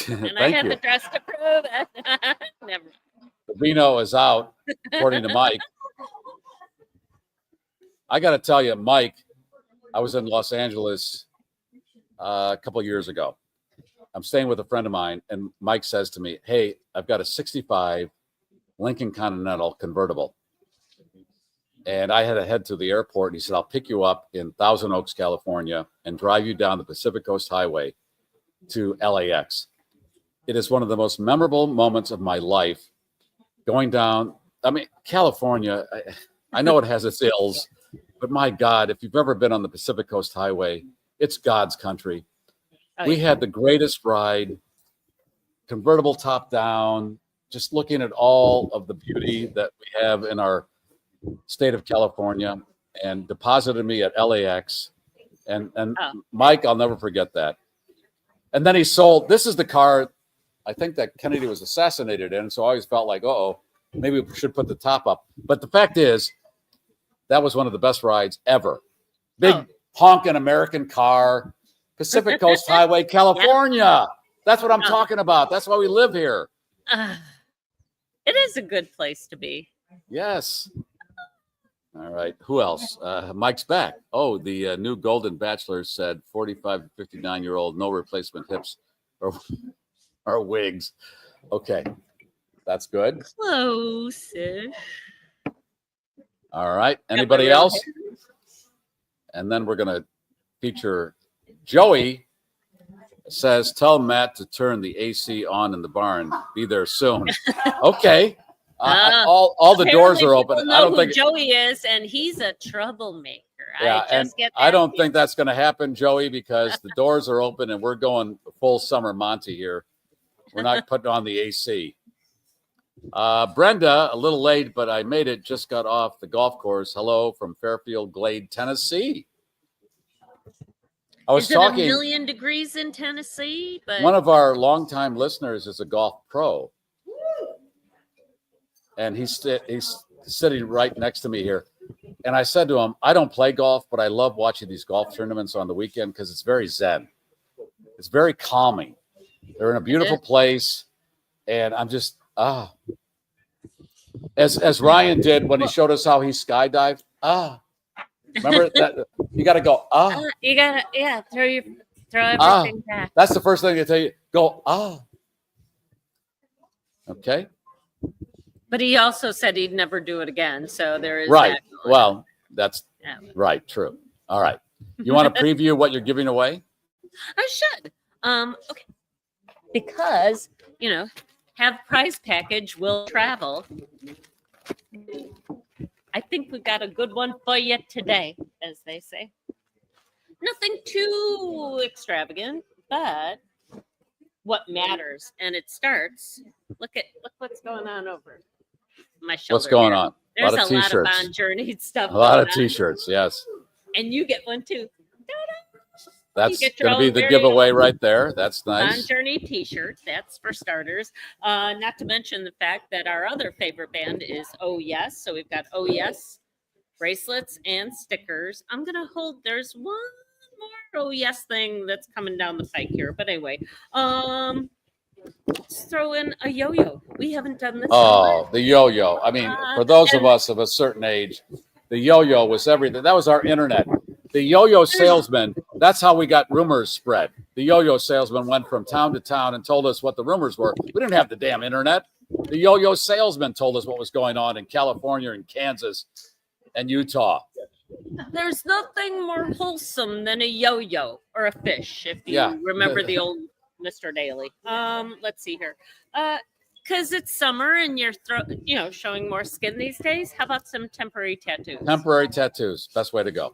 And I Thank had you. the dress to prove it. Never. The vino is out, according to Mike. I got to tell you, Mike, I was in Los Angeles a couple of years ago. I'm staying with a friend of mine, and Mike says to me, hey, I've got a 65 Lincoln Continental convertible. And I had to head to the airport, and he said, I'll pick you up in Thousand Oaks, California, and drive you down the Pacific Coast Highway to LAX. It is one of the most memorable moments of my life going down. I mean, California, I know it has its ills, but my God, if you've ever been on the Pacific Coast Highway, it's God's country. We had the greatest ride, convertible top down, just looking at all of the beauty that we have in our state of California, and deposited me at LAX. And Mike, I'll never forget that. And then he sold, this is the car I think that Kennedy was assassinated in. So I always felt like, uh-oh, maybe we should put the top up. But the fact is, that was one of the best rides ever. Big honking American car, Pacific Coast Highway, California. That's what I'm talking about. That's why we live here. It is a good place to be. Yes. All right. Who else? Mike's back. Oh, the new Golden Bachelor said 45 to 59-year-old, no replacement hips or wigs. Okay. That's good. Close-ish. All right. Anybody else? And then we're going to feature Joey. Says, tell Matt to turn the AC on in the barn. Be there soon. Okay. All the doors are open. I don't think Joey is, and he's a troublemaker. Yeah, and I don't think that's going to happen, Joey, because the doors are open and we're going full summer Monty here. We're not putting on the AC. Brenda, a little late, but I made it. Just got off the golf course. Hello from Fairfield Glade, Tennessee. I was talking. Is it 1,000,000 degrees in Tennessee? But one of our longtime listeners is a golf pro. And he's sitting right next to me here. And I said to him, I don't play golf, but I love watching these golf tournaments on the weekend because it's very zen. It's very calming. They're in a beautiful place. And I'm just, as Ryan did when he showed us how he skydived. Remember that? You got to go, you got to, throw everything back. That's the first thing they tell you. Go, Okay. But he also said he'd never do it again. So there is right. Well, that's right. True. All right. You want to preview what you're giving away? I should. Okay. Because, have prize package will travel. I think we've got a good one for you today, as they say. Nothing too extravagant, but what matters. And it starts. Look what's going on over my shoulder. What's going on? There's a lot of t-shirts. On Journey stuff. A lot of t-shirts, yes. And you get one too. That's going to be the giveaway right there. That's nice. On Journey t-shirt. That's for starters. Not to mention the fact that our other favorite band is Oh Yes. So we've got Oh Yes bracelets and stickers. I'm going to hold. There's one more Oh Yes thing that's coming down the pike here. But anyway, let's throw in a yo-yo. We haven't done this. Oh, the yo-yo. I mean, for those of us of a certain age, the yo-yo was everything. That was our internet. The yo-yo salesman, that's how we got rumors spread. The yo-yo salesman went from town to town and told us what the rumors were. We didn't have the damn internet. The yo-yo salesman told us what was going on in California and Kansas and Utah. There's nothing more wholesome than a yo-yo or a fish, if you remember the old Mr. Daly. Let's see here. Because it's summer and you're showing more skin these days. How about some temporary tattoos? Temporary tattoos, best way to go.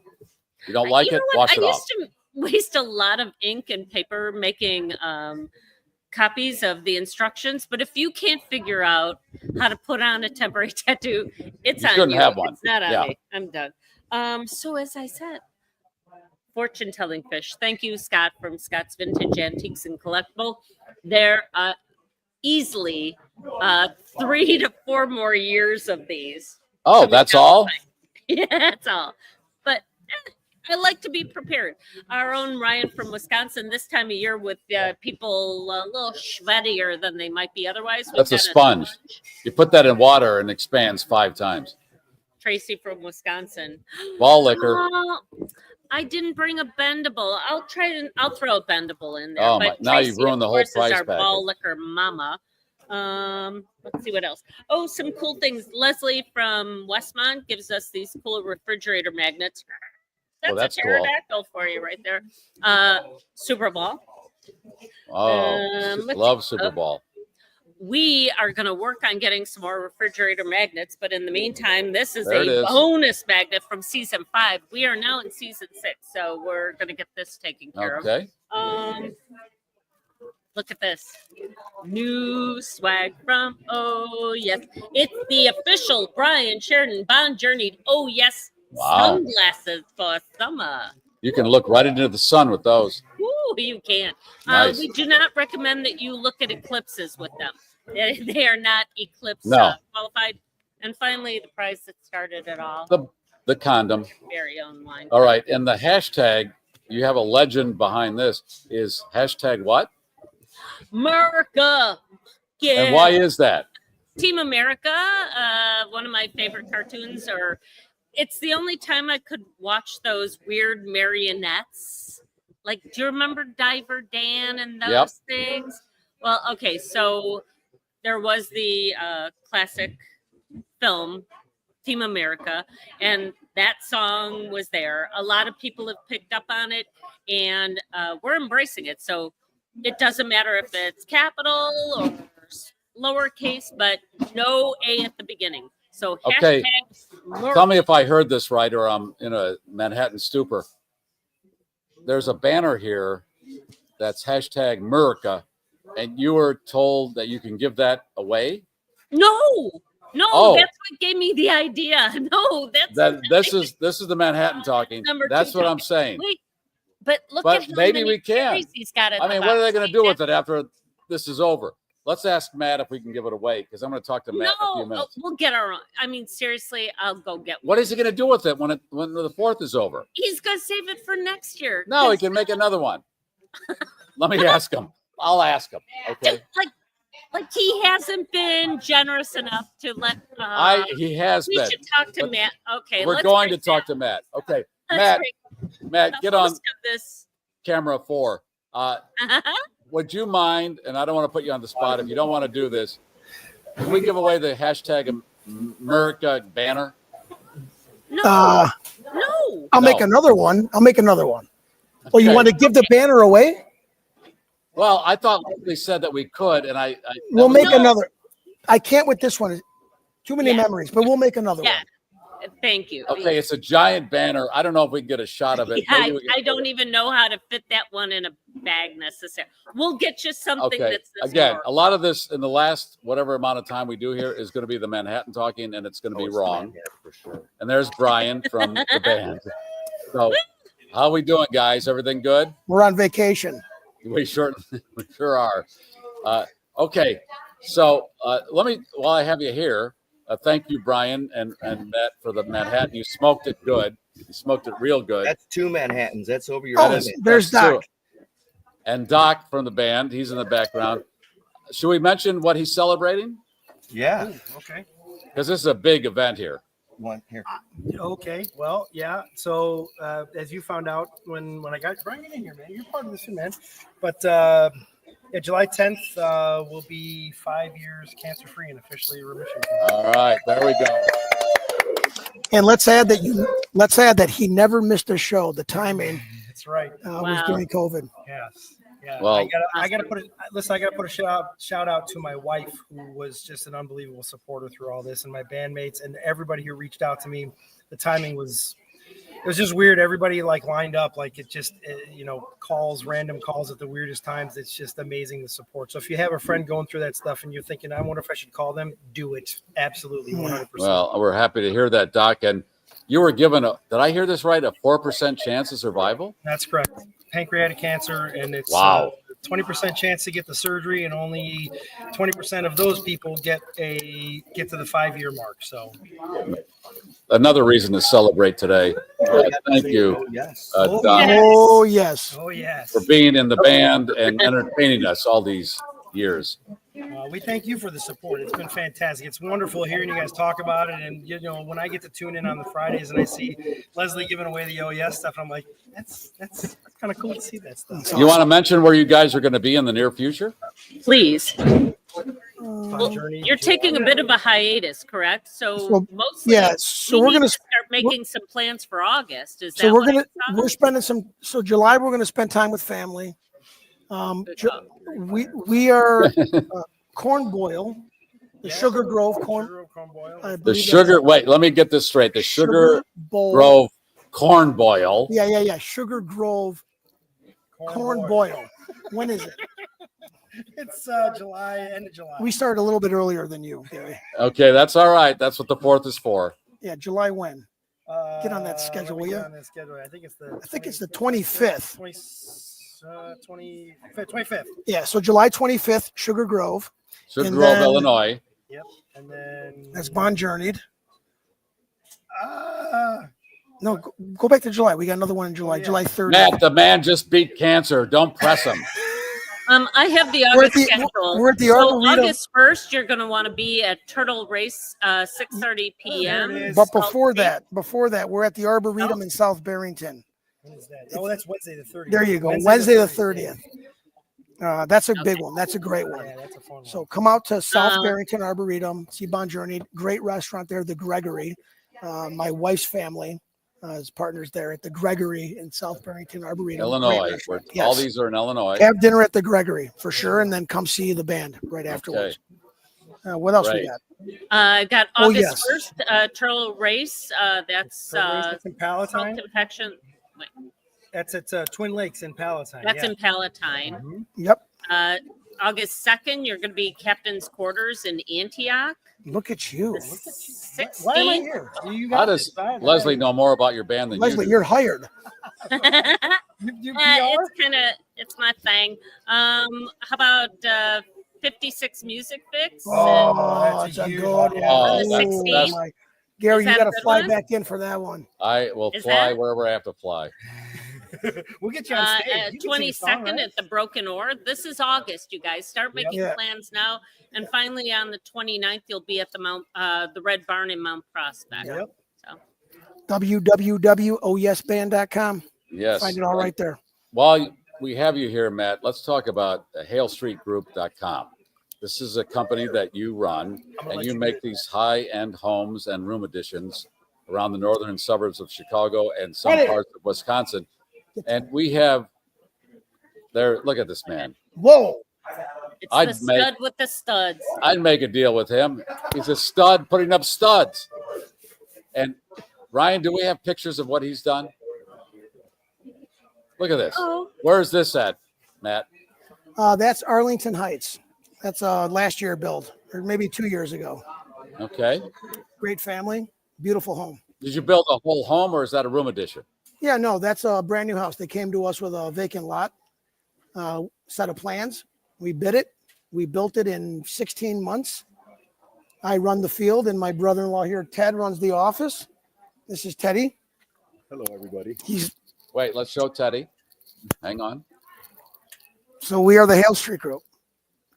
You don't like it, wash it off. I used to waste a lot of ink and paper making copies of the instructions, but if you can't figure out how to put on a temporary tattoo, it's on you. Shouldn't have one. It's not on me. I'm done. So as I said, fortune-telling fish. Thank you, Scott from Scott's Vintage Antiques and Collectible. They're easily 3 to 4 more years of these. Oh, that's all? Yeah, that's all. But I like to be prepared. Our own Ryan from Wisconsin, this time of year with people a little sweatier than they might be otherwise. We've That's a got sponge. You put that in water and expands 5 times. Tracy from Wisconsin. Ball liquor. I didn't bring a bendable. I'll throw a bendable in there. Oh, but now you've Tracy, ruined the of whole course, price is our package. ball liquor mama. Let's see what else. Oh, some cool things. Leslie from Westmont gives us these cool refrigerator magnets. That's a pterodactyl for you right there. Super Bowl. Oh, love Super Bowl. We are going to work on getting some more refrigerator magnets, but in the meantime, this is a bonus magnet from season 5. We are now in season 6, so we're going to get this taken care of. Okay. Look at this. New swag from Oh Yes. It's the official Brian Sheridan Bond Journeyed Oh Yes sunglasses for summer. You can look right into the sun with those. Ooh, you can. Nice. We do not recommend that you look at eclipses with them. They are not eclipse qualified. And finally, the price that started it all. The condom. Very own line. All right. And the hashtag, you have a legend behind this, is hashtag what? America. Yeah. And why is that? Team America, one of my favorite cartoons, or it's the only time I could watch those weird marionettes. Like, do you remember Diver Dan and those things? Well, okay, so there was the classic film, Team America, and that song was there. A lot of people have picked up on it, and we're embracing it. So it doesn't matter if it's capital or lowercase, but no A at the beginning. So okay, tell me if I heard this right or I'm in a Manhattan stupor. There's a banner here that's hashtag America, and you were told that you can give that away? No, that's what gave me the idea. No, this is the Manhattan talking. That's what I'm saying. Wait, but look at how maybe many we can. He's got it. I mean, what are they going to do with it after this is over? Let's ask Matt if we can give it away, because I'm going to talk to Matt in a few minutes. We'll get our own. I mean, seriously, I'll go get one. What is he going to do with it when the 4th is over? He's going to save it for next year. No, he can make another one. Let me ask him. I'll ask him. Okay. Like he hasn't been generous enough to let. He has been. We should talk to Matt. Okay. We're going to talk to Matt. Okay. Matt, get on this camera 4. Would you mind, and I don't want to put you on the spot if you don't want to do this, can we give away the hashtag America banner? No. I'll make another one. Well, you want to give the banner away? Well, I thought they said that we could, and we'll make another. I can't with this one. Too many memories, but we'll make another one. Thank you. Okay, it's a giant banner. I don't know if we can get a shot of it. Yeah, I don't even know how to fit that one in a bag necessarily. We'll get you something that's again, a lot of this in the last whatever amount of time we do here is going to be the Manhattan talking, and it's going to be wrong. For sure. And there's Brian from the band. So, how are we doing, guys? Everything good? We're on vacation. We sure are. Okay, so let me, while I have you here, thank you, Brian and Matt, for the Manhattan. You smoked it good. You smoked it real good. That's 2 Manhattans. That's over your head. There's Doc. And Doc from the band. He's in the background. Should we mention what he's celebrating? Yeah. Ooh, okay. Because this is a big event here. One here. Okay. Well, yeah. So as you found out when I got Brian in here, man, you're part of this, man. But July 10th will be 5 years cancer-free and officially remission. All right, there we go. And let's add that he never missed a show. The timing. That's right. Was during COVID. Yes. Yeah. Well, I gotta put it. Listen, I gotta put a shout out to my wife, who was just an unbelievable supporter through all this, and my bandmates and everybody who reached out to me. The timing was. It was just weird. Everybody lined up, random calls at the weirdest times. It's just amazing, the support. So if you have a friend going through that stuff and you're thinking, I wonder if I should call them, do it. Absolutely. 100%. Well, we're happy to hear that, Doc. And you were given did I hear this right? A 4% chance of survival? That's correct. Pancreatic cancer. And it's 20% chance to get the surgery, and only 20% of those people get to the 5-year mark. So another reason to celebrate today. Thank you, Oh, yes. Don, Oh yes. Oh yes. for being in the band and entertaining us all these years. We thank you for the support. It's been fantastic. It's wonderful hearing you guys talk about it. And you know, when I get to tune in on the Fridays and I see Leslie giving away the oh yes stuff, I'm like, that's kind of cool to see that stuff. You want to mention where you guys are going to be in the near future? Please. Fun journey. You're taking a bit of a hiatus, correct? So So, mostly, yeah, so we we're need gonna to start making some plans for August. Is that so we're what gonna I'm we're spending some so July we're gonna spend time with family. We are corn boil, the Sugar Grove corn. I The believe sugar. Wait, let me get this straight. The Sugar bowl. Grove corn boil. Yeah. Sugar Grove corn boil. When is it? It's July, end of July. We started a little bit earlier than you, Gary. Okay, that's all right. That's what the 4th is for. Yeah, July when? Get on that schedule, will you? On that schedule. I think it's the 25th. 25th. Yeah, so July 25th, Sugar Grove. Sugar And Grove, then- Illinois. Yep. And then That's Bon Journeyed. Uh, No, go back to July. We got another one in July, yeah. July 30th. Matt, the man just beat cancer. Don't press him. I have the We're at August the- schedule. we're at the so Arboretum. August 1st, you're going to want to be at Turtle Race, 6:30 p.m. There it is. But Salt before Lake. that, we're at the Arboretum in South Barrington. when is that? Oh, that's Wednesday the 30th. There you go. Wednesday the 30th. That's a big one. That's a great Yeah, one. that's a fun one. So come out to South Barrington Arboretum, see Bon Journey. Great restaurant there, the Gregory. My wife's family is partners there at the Gregory in South Barrington Arboretum. Great Illinois. restaurant. All Yes. these are in Illinois. Have dinner at the Gregory for sure, and then come see the band right afterwards. What else we Right. got? I got Oh, August yes. 1st, Turtle Race. That's That's in Salt Palatine. Confection. Wait, That's at Twin Lakes in Palatine. that's yeah. in Palatine. Mhm. Yep. August 2nd, you're going to be Captain's Quarters in Antioch. Look at you, The Why am I 16th. here? You How got does this. I- Leslie know more about your band than Leslie. you do? You're hired. You PR? It's my thing. How about 56 Music Fix? Oh, that's that's a a huge good one. one. Oh, the that's- 16th. my- Gary, Is you that got a to good fly one? back in for that one. I will Is fly that- wherever I have to fly. We'll get you on stage. You can sing a song, 22nd right? at the Broken Oar. This is August, you guys. Start making Yeah. plans now. And finally, on the 29th, you'll be at the Red Barn in Mount Prospect. Yep. So www.oyesband.com. Yes. Find it all right there. While we have you here, Matt, let's talk about HaleStreetGroup.com. This is a company that you run, and you make these high-end homes and room additions around the northern suburbs of Chicago and some parts of Wisconsin. And we have there. Look at this man. Whoa. it's I'd the stud make- with the studs. I'd make a deal with him. He's a stud putting up studs. And Ryan, do we have pictures of what he's done? Look at this. Oh, Where's this at, Matt? That's Arlington Heights. That's last year build, or maybe 2 years ago. Okay. Great family, beautiful home. Did you build a whole home or is that a room addition? Yeah, no, that's a brand new house. They came to us with a vacant lot, set of plans. We bid it. We built it in 16 months. I run the field, and my brother-in-law here, Ted, runs the office. This is Teddy. Hello, everybody. Wait, let's show Teddy. Hang on. So we are the Hale Street Group,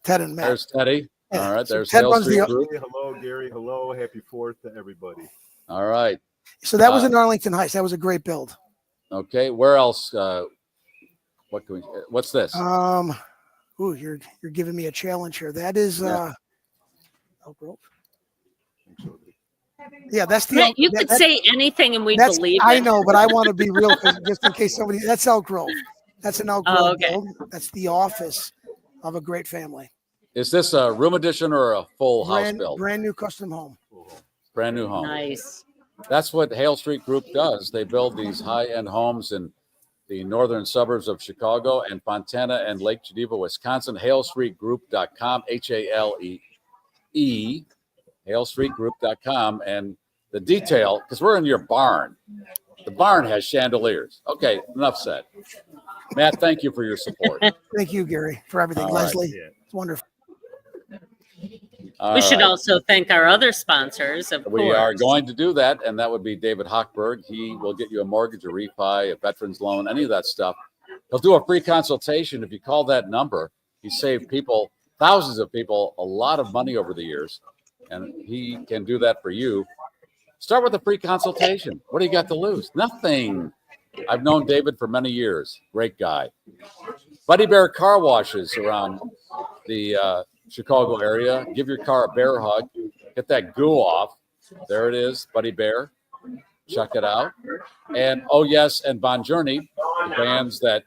Ted and Matt. There's Teddy. Yeah, All right. so There's Ted Hale runs Street the- Group. Hey, hello, Gary. Hello. Happy 4th to everybody. All right. So that was in Arlington Heights. That was a great build. Okay. Where else? What can we? What's this? Ooh, you're giving me a challenge here. That is Elk Grove. Yeah, that's the. you could say anything and we that's, believe it. I know, but I want to be real, 'cause just in case somebody. That's Elk Grove. That's an Elk Grove Oh, okay. build. That's the office of a great family. Is this a room addition or a full house build? Brand new custom home. Brand new home. Nice. That's what Hale Street Group does. They build these high-end homes in the northern suburbs of Chicago and Fontana and Lake Geneva, Wisconsin. HaleStreetGroup.com, HALEE, HaleStreetGroup.com. And the detail, because we're in your barn. The barn has chandeliers. Okay, enough said. Matt, thank you for your support. Thank you, Gary, for everything. All right. Leslie, Yeah. it's wonderful. All We should right. also thank our other sponsors, of We course. are going to do that, and that would be David Hochberg. He will get you a mortgage, a refi, a veteran's loan, any of that stuff. He'll do a free consultation. If you call that number, he saved people, thousands of people, a lot of money over the years, and he can do that for you. Start with a free consultation. What do you got to lose? Nothing. I've known David for many years. Great guy. Buddy Bear car washes around the Chicago area. Give your car a bear hug. Get that goo off. There it is, Buddy Bear. Check it out. And oh yes, and Bon Journey, the bands that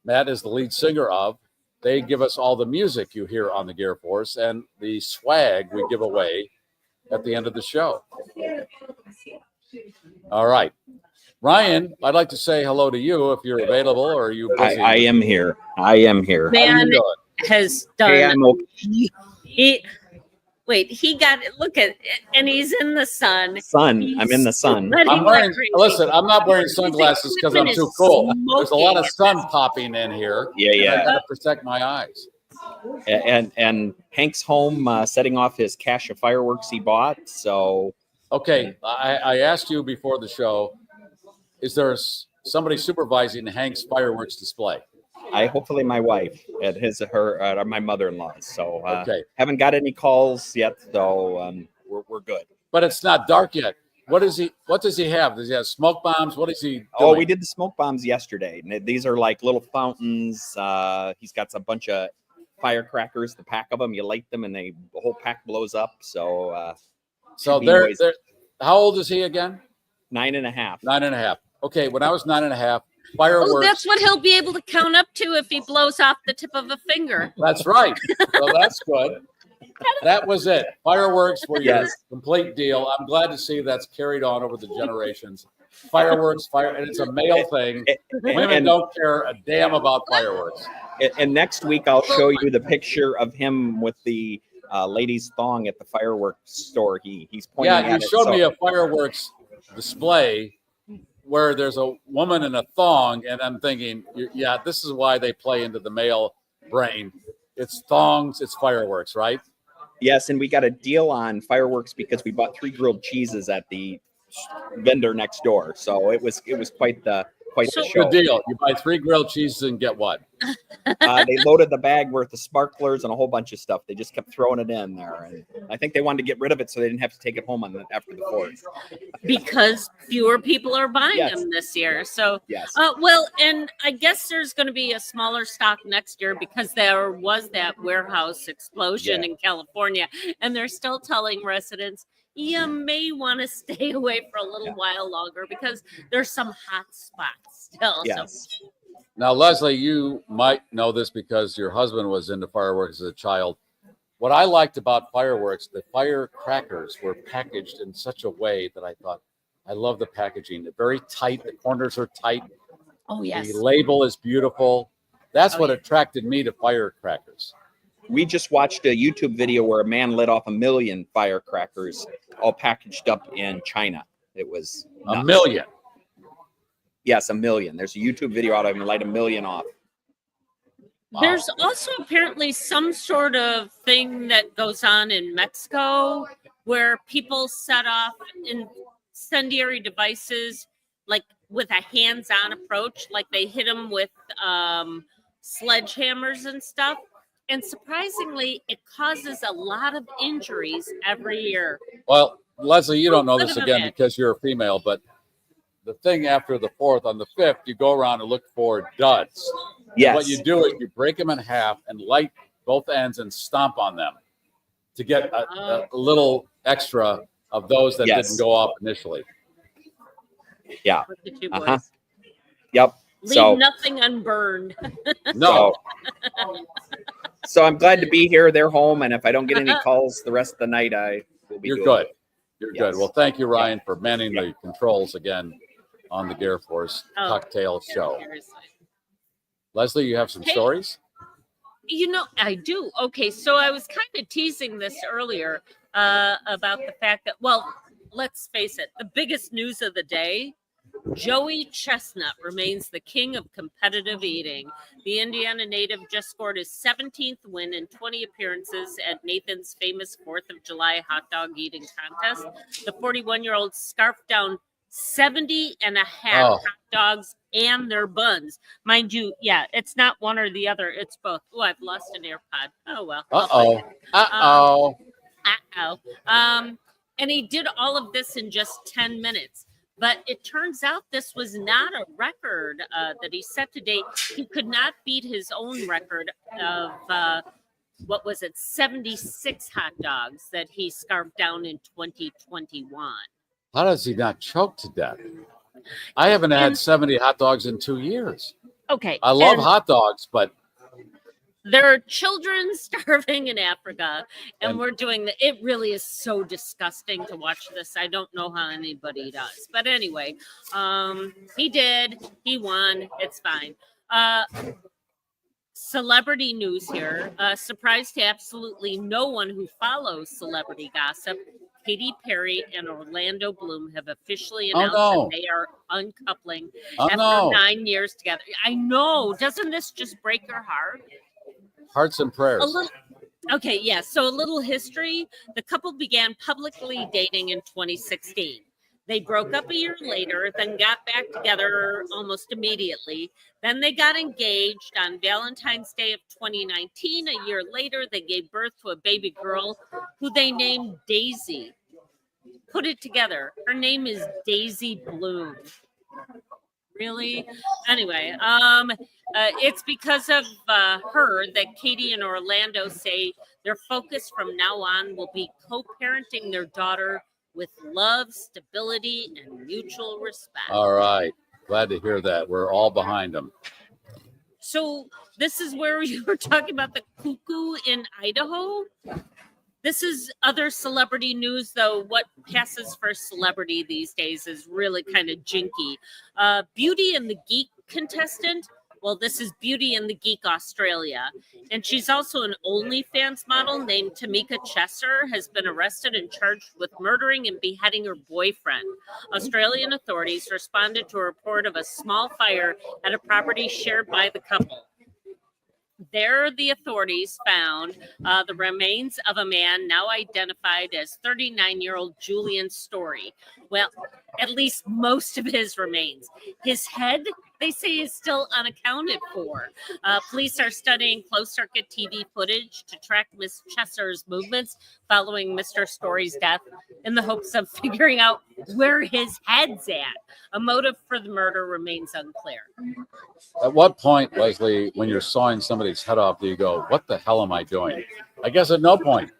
Matt is the lead singer of, they give us all the music you hear on the GarrForce and the swag we give away at the end of the show. All right. Ryan, I'd like to say hello to you if you're available, or are you busy? I am here. I am here. How you Man doing? has done. Hey, I'm okay. He got it. Look at it, and he's in the sun. Sun. I'm in the sun. But I'm he's wearing, not crazy. listen, I'm not wearing His sunglasses because I'm equipment too is cool. There's a lot of smoking. sun popping in here. Yeah, and I yeah. gotta protect my eyes. And Hank's home setting off his cache of fireworks he bought. So Okay, I asked you before the show, is there somebody supervising Hank's fireworks display? hopefully my wife at my mother-in-law's. So Okay. haven't got any calls yet. So we're good. But it's not dark yet. What does he have? Does he have smoke bombs? What is he doing? Oh, we did the smoke bombs yesterday. And these are like little fountains. He's got a bunch of firecrackers, the pack of them. You light them and the whole pack blows up. So So be they're, noisy. they're, how old is he again? 9.5. 9.5. Okay, when I was 9.5, Oh, fireworks. that's what he'll be able to count up to if he blows off the tip of a finger. That's right. So that's good. That was it. Fireworks were your Yes. complete deal. I'm glad to see that's carried on over the generations. Fireworks, and it's a male thing. Women And- don't care a damn about fireworks. And next week I'll show you the picture of him with the lady's thong at the fireworks store. He's pointing Yeah, at you it. showed So- me a fireworks display where there's a woman in a thong, and I'm thinking, yeah, this is why they play into the male brain. It's thongs, it's fireworks, right? Yes, and we got a deal on fireworks because we bought 3 grilled cheeses at the vendor next door. So it was quite the So- show. Good deal. You buy 3 grilled cheeses and get what? They loaded the bag worth of sparklers and a whole bunch of stuff. They just kept throwing it in there, and I think they wanted to get rid of it so they didn't have to take it home after the 4th. Because fewer people are buying Yes. them this year. So, Yes. well, and I guess there's going to be a smaller stock next year because there was that warehouse explosion Yeah. in California, and they're still telling residents you may want to stay away for a little Yeah. while longer because there's some hot spots still. Yes. So, Now, Leslie, you might know this because your husband was into fireworks as a child. What I liked about fireworks, the firecrackers were packaged in such a way that I thought, I love the packaging. They're very tight. The corners are tight. oh yes. The label is beautiful. That's Oh, what yeah. attracted me to firecrackers. We just watched a YouTube video where a man lit off 1 million firecrackers all packaged up in China. It was A nuts. million. Yes, 1 million. There's a YouTube video out of him light 1 million off. Wow. There's also apparently some sort of thing that goes on in Mexico where people set off incendiary devices like with a hands-on approach, like they hit them with sledgehammers and stuff. And surprisingly, it causes a lot of injuries every year. Well, Leslie, you don't know Son this of a again bitch. because you're a female, but the thing after the 4th, on the 5th, you go around and look for duds. Yes. What you do is you break them in half and light both ends and stomp on them to get a little extra of those that Yes. didn't go off initially. Yeah. Look at you Uh-huh. boys. Yep. Leave So, nothing unburned. No, so I'm glad to be here. They're home, and if I don't get any calls the rest of the night, I will be you're doing good. it. You're Yes. good. Well, thank you, Ryan, for manning the controls again on the GarrForce Oh. cocktail show. Seriously. Leslie, you have some Hey. stories? You know, I do. Okay, so I was kind of teasing this earlier about the fact that, well, let's face it, the biggest news of the day Joey Chestnut remains the king of competitive eating. The Indiana native just scored his 17th win in 20 appearances at Nathan's famous 4th of July hot dog eating contest. The 41-year-old scarfed down 70 and a half hot dogs and their buns. Mind you, yeah, it's not one or the other. It's both. Oh, I've lost an AirPod. Oh, well. And he did all of this in just 10 minutes. But it turns out this was not a record that he set to date. He could not beat his own record of, 76 hot dogs that he scarfed down in 2021. How does he not choke to death? I haven't had 70 hot dogs in 2 years. Okay. I love hot dogs, but there are children starving in Africa, and we're doing the. It really is so disgusting to watch this. I don't know how anybody does, but anyway, he did. He won. It's fine. Celebrity news here. Surprise to absolutely no one who follows celebrity gossip. Katy Perry and Orlando Bloom have officially announced that they are uncoupling after 9 years together. I know. Doesn't this just break your heart? Hearts and prayers. Okay, yeah. So a little history. The couple began publicly dating in 2016. They broke up a year later, then got back together almost immediately. Then they got engaged on Valentine's Day of 2019. A year later, they gave birth to a baby girl who they named Daisy. Put it together. Her name is Daisy Bloom. Really? Anyway, it's because of her that Katy and Orlando say their focus from now on will be co-parenting their daughter with love, stability, and mutual respect. All right. Glad to hear that. We're all behind them. So this is where you were talking about the cuckoo in Idaho. This is other celebrity news, though. What passes for celebrity these days is really kind of jinky. Beauty and the Geek contestant. Well, this is Beauty and the Geek Australia. And she's also an OnlyFans model named Tamika Chesser, has been arrested and charged with murdering and beheading her boyfriend. Australian authorities responded to a report of a small fire at a property shared by the couple. There, the authorities found the remains of a man now identified as 39-year-old Julian Story. Well, at least most of his remains. His head, they say, is still unaccounted for. Police are studying closed-circuit TV footage to track Miss Chesser's movements following Mr. Story's death in the hopes of figuring out where his head's at. A motive for the murder remains unclear. At what point, Leslie, when you're sawing somebody's head off, do you go, what the hell am I doing? I guess at no point.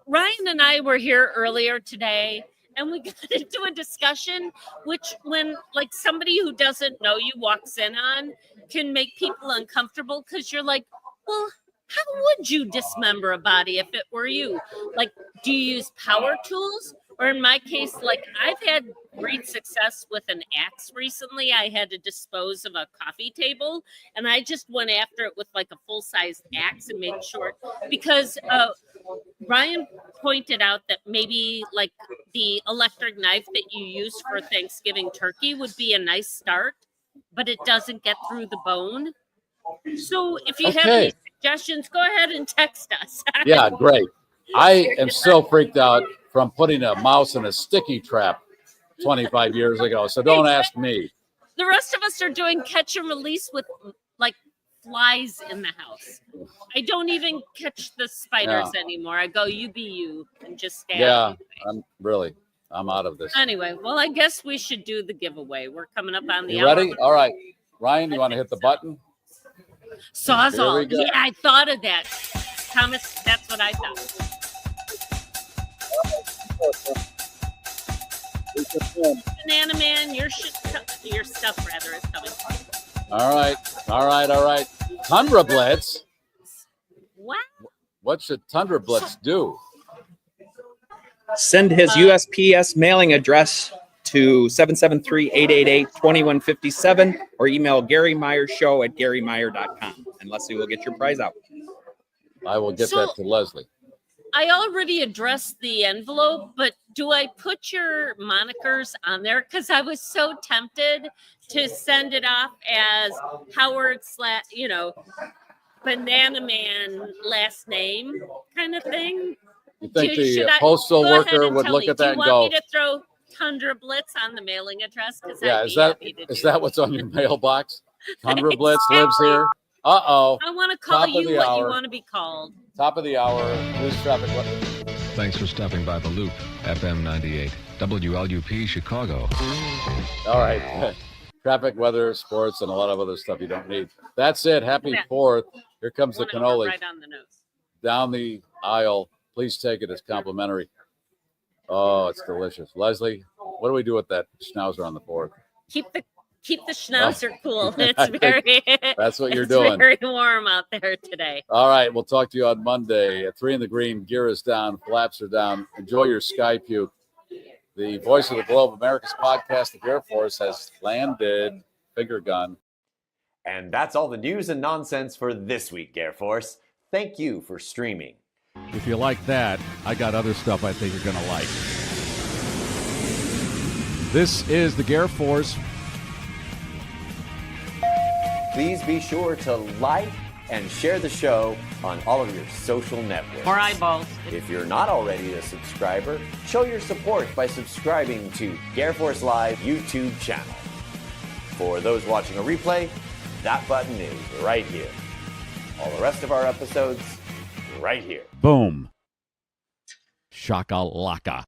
Ryan and I were here earlier today, and we got into a discussion which, when like somebody who doesn't know you walks in on, can make people uncomfortable because you're like, well, how would you dismember a body if it were you? Like, do you use power tools? Or in my case, like I've had great success with an axe recently. I had to dispose of a coffee table, and I just went after it with like a full-size axe and made sure, because Ryan pointed out that maybe like the electric knife that you use for Thanksgiving turkey would be a nice start, but it doesn't get through the bone. So if you have any suggestions, go ahead and text us. Yeah, great. I am still freaked out from putting a mouse in a sticky trap 25 years ago, so don't ask me. The rest of us are doing catch and release with like flies in the house. I don't even catch the spiders anymore. I go, you be you, and just stab. Yeah, I'm out of this. Anyway, well, I guess we should do the giveaway. We're coming up on the You ready? All right. Ryan, you want to hit the button? Sawzall. Yeah, I thought of that. Thomas, that's what I thought. Banana Man, your stuff rather is coming. All right. Tundra Blitz. What? What should Tundra Blitz do? Send his USPS mailing address to 773-888-2157 or email Garry Meier show at GarryMeier.com, and Leslie will get your prize out. I will get that to Leslie. I already addressed the envelope, but do I put your monikers on there? Because I was so tempted to send it off as Howard Banana Man last name kind of thing. You think Should the I- postal go ahead worker and would tell look me, at that and do you go, want me to throw Tundra Blitz on the mailing address? Because yeah, is that what's on your mailbox? Tundra Blitz lives here. Uh-oh. I want to call Top of you the what you hour. want to be called. Top of the hour, news traffic. Thanks for stopping by the Loop, FM 98, WLUP Chicago. All right. Traffic, weather, sports, and a lot of other stuff you don't need. That's it. Happy Yeah. 4th. Here comes the One over cannoli. right on the nose. Down the aisle. Please take it. It's complimentary. Oh, it's delicious. Leslie, what do we do with that schnauzer on the 4th? Keep the schnauzer cool. I It's think very that's what you're it's doing. very warm out there today. All right. We'll talk to you on Monday at 3 in the green. Gear is down. Flaps are down. Enjoy your sky puke. The Voice of the Globe, America's podcast, the GarrForce, has landed. Finger gun. And that's all the news and nonsense for this week, GarrForce. Thank you for streaming. If you like that, I got other stuff I think you're going to like. This is the GarrForce. Please be sure to like and share the show on all of your social networks. More eyeballs. If you're not already a subscriber, show your support by subscribing to GarrForceLIVE YouTube channel. For those watching a replay, that button is right here. All the rest of our episodes, right here. Boom. Shakalaka.